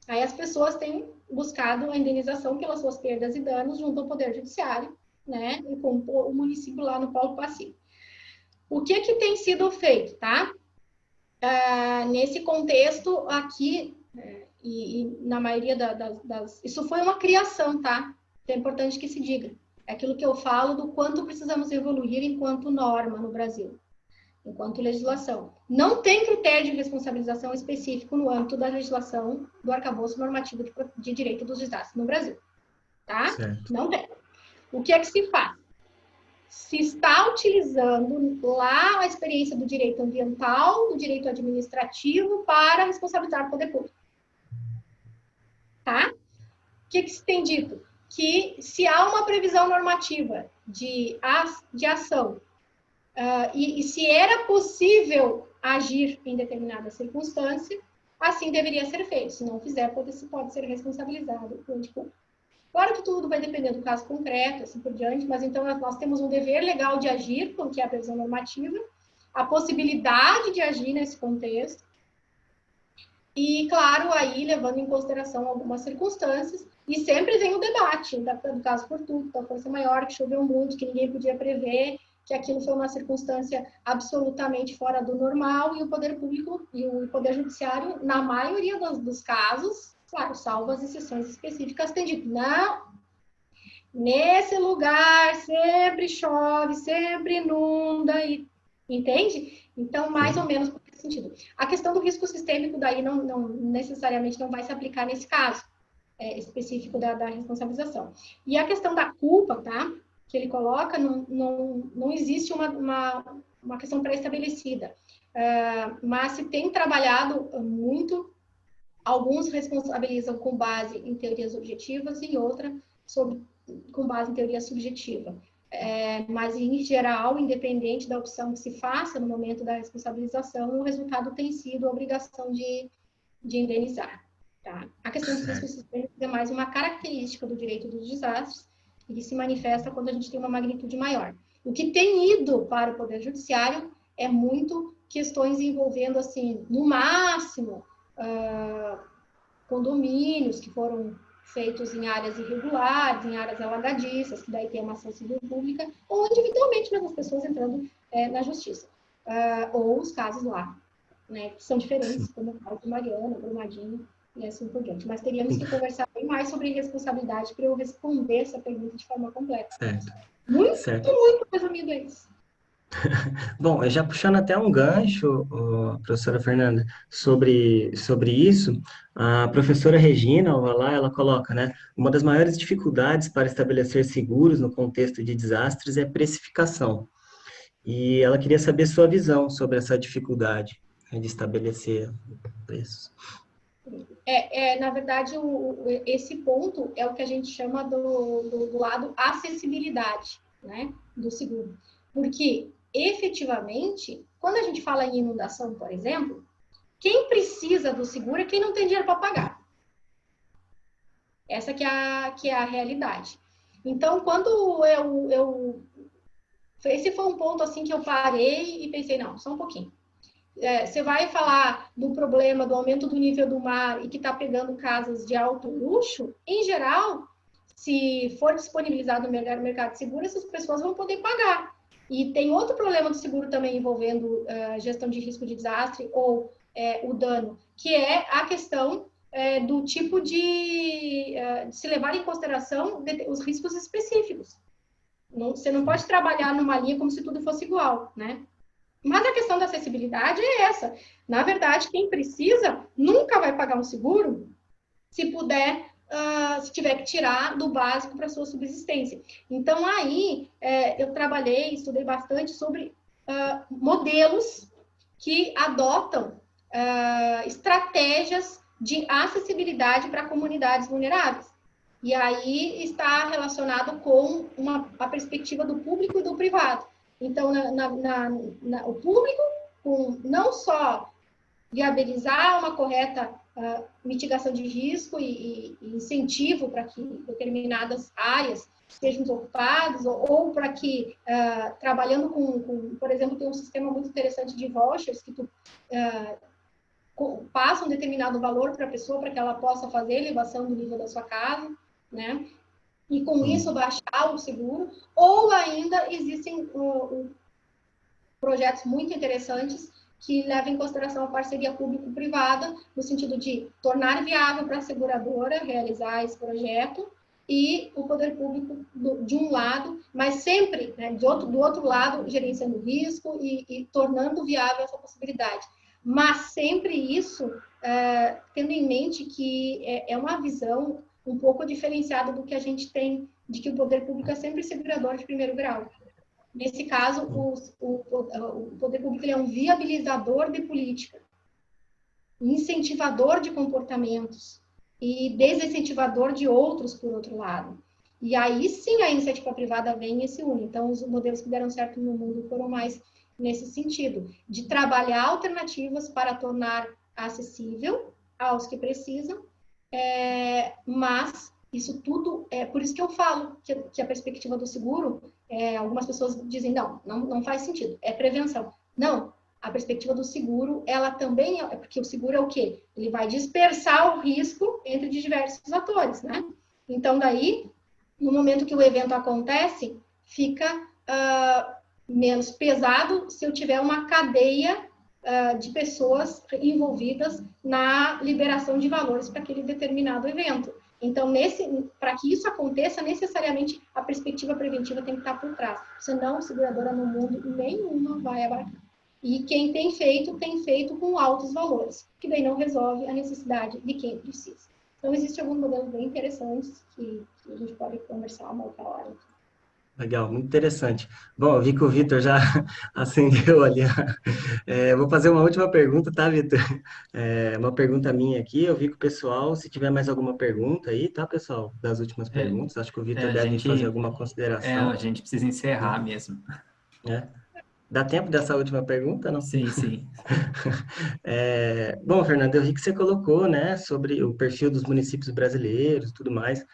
Aí as pessoas têm buscado a indenização pelas suas perdas e danos junto ao Poder Judiciário, né? E com o município lá no polo passivo. O que tem sido feito, tá? Nesse contexto aqui, e na maioria das... Isso foi uma criação, tá? É importante que se diga. É aquilo que eu falo do quanto precisamos evoluir enquanto norma no Brasil. enquanto legislação. Não tem critério de responsabilização específico no âmbito da legislação do arcabouço normativo de direito dos desastres no Brasil. Tá? Certo. Não tem. O que é que se faz? Se está utilizando lá a experiência do direito ambiental, do direito administrativo para responsabilizar o poder público. Tá? O que se tem dito? Que se há uma previsão normativa de ação e se era possível agir em determinada circunstância, assim deveria ser feito. Se não fizer, pode ser responsabilizado o ente público. Claro que tudo vai depender do caso concreto, assim por diante, mas então nós temos um dever legal de agir, que é a previsão normativa, a possibilidade de agir nesse contexto, e, claro, aí levando em consideração algumas circunstâncias, e sempre vem o debate do caso fortuito, da força maior, que choveu muito, que ninguém podia prever, que aquilo foi uma circunstância absolutamente fora do normal, e o poder público e o poder judiciário, na maioria dos casos, claro, salvo as exceções específicas, tem dito, não, nesse lugar sempre chove, sempre inunda, entende? Então, mais ou menos por esse sentido. A questão do risco sistêmico daí não necessariamente não vai se aplicar nesse caso específico da responsabilização. E a questão da culpa, tá? Que ele coloca, não existe uma questão pré-estabelecida, mas se tem trabalhado muito. Alguns responsabilizam com base em teorias objetivas e outra com base em teoria subjetiva. Mas, em geral, independente da opção que se faça no momento da responsabilização, o resultado tem sido a obrigação de indenizar. Tá? A questão dos riscos sistêmicos é mais uma característica do direito dos desastres e que se manifesta quando a gente tem uma magnitude maior. O que tem ido para o Poder Judiciário é muito questões envolvendo, assim, no máximo, condomínios que foram feitos em áreas irregulares, em áreas alagadiças, que daí tem uma ação civil pública, ou individualmente mesmo as pessoas entrando na justiça. Ou os casos lá, né, que são diferentes, como o caso de Mariana, Brumadinho e assim por diante. Mas teríamos que conversar bem mais sobre responsabilidade para eu responder essa pergunta de forma completa. Certo. Muito resumido isso. Bom, já puxando até um gancho, professora Fernanda, sobre isso, a professora Regina Alvalá, ela coloca, né, uma das maiores dificuldades para estabelecer seguros no contexto de desastres é a precificação. E ela queria saber sua visão sobre essa dificuldade, né, de estabelecer preços. Na verdade, esse ponto é o que a gente chama do lado acessibilidade, né, do seguro. Porque, efetivamente, quando a gente fala em inundação, por exemplo, quem precisa do seguro é quem não tem dinheiro para pagar. Essa que é a realidade. Então, quando esse foi um ponto assim que eu parei e pensei, não, só um pouquinho. Você vai falar do problema do aumento do nível do mar e que está pegando casas de alto luxo, em geral, se for disponibilizado no mercado de seguro, essas pessoas vão poder pagar. E tem outro problema do seguro também envolvendo gestão de risco de desastre ou o dano, que é a questão do tipo de se levar em consideração os riscos específicos. Você não pode trabalhar numa linha como se tudo fosse igual, né? Mas a questão da acessibilidade é essa. Na verdade, quem precisa nunca vai pagar um seguro se puder, se tiver que tirar do básico para sua subsistência. Então, aí, eu estudei bastante sobre modelos que adotam estratégias de acessibilidade para comunidades vulneráveis. E aí está relacionado com a perspectiva do público e do privado. Então, o público, com não só viabilizar uma correta mitigação de risco e incentivo para que determinadas áreas sejam ocupadas, ou para que, trabalhando por exemplo, tem um sistema muito interessante de vouchers, que tu passa um determinado valor para a pessoa, para que ela possa fazer a elevação do nível da sua casa, né? E com isso baixar o seguro, ou ainda existem projetos muito interessantes que levam em consideração a parceria público-privada, no sentido de tornar viável para a seguradora realizar esse projeto, e o poder público de um lado, mas sempre, né, do outro lado, gerenciando o risco e tornando viável essa possibilidade. Mas sempre isso, tendo em mente que é uma visão um pouco diferenciada do que a gente tem, de que o poder público é sempre segurador de primeiro grau. Nesse caso, o poder público ele é um viabilizador de política, incentivador de comportamentos e desincentivador de outros, por outro lado. E aí sim a iniciativa privada vem e se une. Então, os modelos que deram certo no mundo foram mais nesse sentido, de trabalhar alternativas para tornar acessível aos que precisam, mas isso tudo, por isso que eu falo que a perspectiva do seguro, algumas pessoas dizem, não faz sentido, é prevenção. Não, a perspectiva do seguro, ela também porque o seguro é o quê? Ele vai dispersar o risco entre diversos atores, né? Então, daí, no momento que o evento acontece, fica menos pesado se eu tiver uma cadeia de pessoas envolvidas na liberação de valores para aquele determinado evento. Então, para que isso aconteça, necessariamente a perspectiva preventiva tem que estar por trás. Senão, seguradora no mundo nenhuma vai abarcar. E quem tem feito com altos valores, que daí não resolve a necessidade de quem precisa. Então, existem alguns modelos bem interessantes que a gente pode conversar uma outra hora. Legal, muito interessante. Bom, eu vi que o Vitor já acendeu ali. Vou fazer uma última pergunta, tá, Vitor? Uma pergunta minha aqui. Eu vi que o pessoal, se tiver mais alguma pergunta aí, tá, pessoal? Das últimas perguntas, acho que o Vitor deve fazer alguma consideração. A gente precisa encerrar mesmo. Dá tempo dessa última pergunta, não? Sim, sim. Bom, Fernando, eu vi que você colocou, né, sobre o perfil dos municípios brasileiros e tudo mais.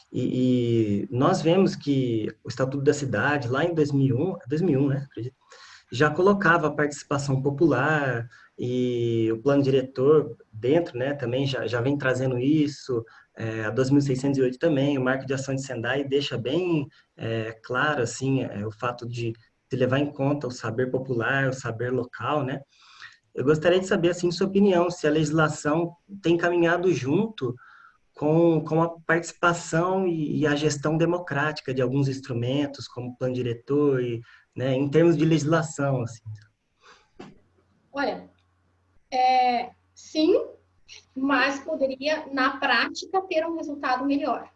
E nós vemos que o Estatuto da Cidade, lá em 2001, né, acredito, já colocava a participação popular e o plano diretor dentro, né, também já vem trazendo isso, a 2608 também, o Marco de Ação de Sendai deixa bem claro, assim, o fato de levar em conta o saber popular, o saber local, né. Eu gostaria de saber, assim, sua opinião, se a legislação tem caminhado junto com a participação e a gestão democrática de alguns instrumentos, como plano diretor, né, em termos de legislação. Assim. Olha, sim, mas poderia, na prática, ter um resultado melhor.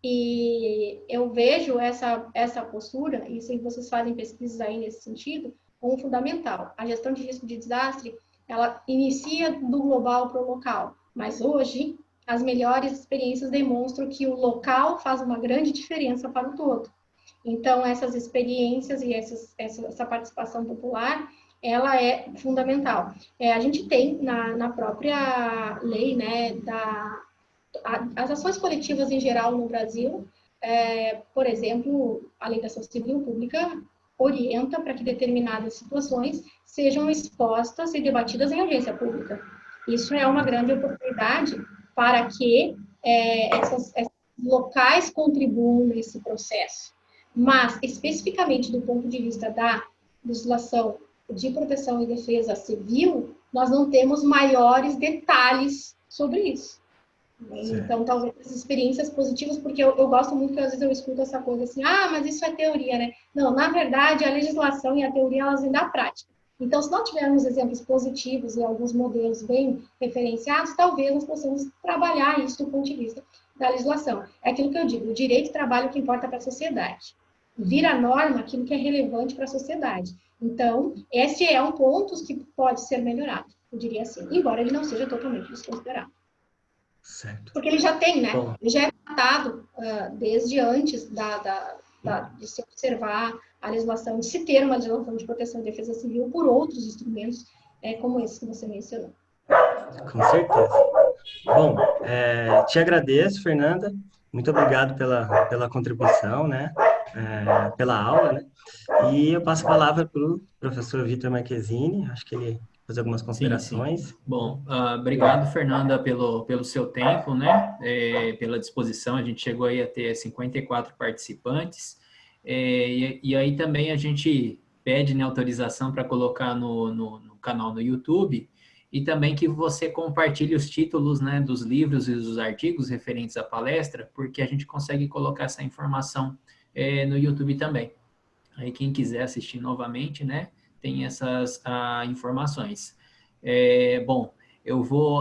E eu vejo essa postura, e se vocês fazem pesquisas aí nesse sentido, como fundamental. A gestão de risco de desastre, ela inicia do global para o local, mas hoje as melhores experiências demonstram que o local faz uma grande diferença para o todo. Então, essas experiências e essa participação popular, ela é fundamental. A gente tem na própria lei, né, as ações coletivas em geral no Brasil, por exemplo, a Lei da Ação Civil Pública orienta para que determinadas situações sejam expostas e debatidas em audiência pública. Isso é uma grande oportunidade para que esses locais contribuam nesse processo. Mas, especificamente do ponto de vista da legislação de proteção e defesa civil, nós não temos maiores detalhes sobre isso. Certo. Então, talvez as experiências positivas, porque eu gosto muito que às vezes eu escuto essa coisa assim, mas isso é teoria, né? Não, na verdade, a legislação e a teoria, elas vêm da prática. Então, se nós tivermos exemplos positivos e alguns modelos bem referenciados, talvez nós possamos trabalhar isso do ponto de vista da legislação. É aquilo que eu digo, o direito trabalha o que importa para a sociedade. Vira norma aquilo que é relevante para a sociedade. Então, esse é um ponto que pode ser melhorado, eu diria assim, embora ele não seja totalmente desconsiderado. Certo. Porque ele já tem, né? Bom. Ele já é tratado desde antes de se observar a legislação, de se ter uma legislação de proteção e defesa civil por outros instrumentos, como esse que você mencionou. Com certeza. Bom, te agradeço, Fernanda. Muito obrigado pela contribuição, né? Pela aula, né? E eu passo a palavra para o professor Vitor Marquezini, acho que ele fazer algumas considerações. Sim. Bom, obrigado, Fernanda, pelo seu tempo, né? Pela disposição. A gente chegou aí a ter 54 participantes. E aí também a gente pede, né, autorização para colocar no canal no YouTube. e também que você compartilhe os títulos, né, dos livros e dos artigos referentes à palestra, porque a gente consegue colocar essa informação no YouTube também. Aí quem quiser assistir novamente, né, tem essas informações. Bom,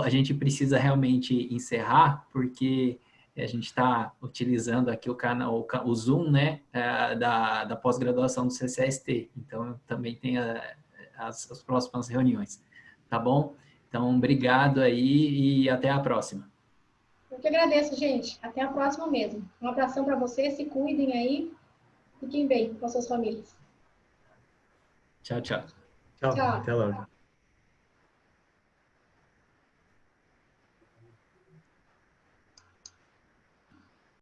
a gente precisa realmente encerrar, porque a gente está utilizando aqui o canal, o Zoom, né, da pós-graduação do CCST, então também tem as próximas reuniões, tá bom? Então, obrigado aí e até a próxima. Eu que agradeço, gente. Até a próxima mesmo. Um abração para vocês, se cuidem aí, fiquem bem com as suas famílias. Tchau, tchau. Tchau, Tchau. até logo.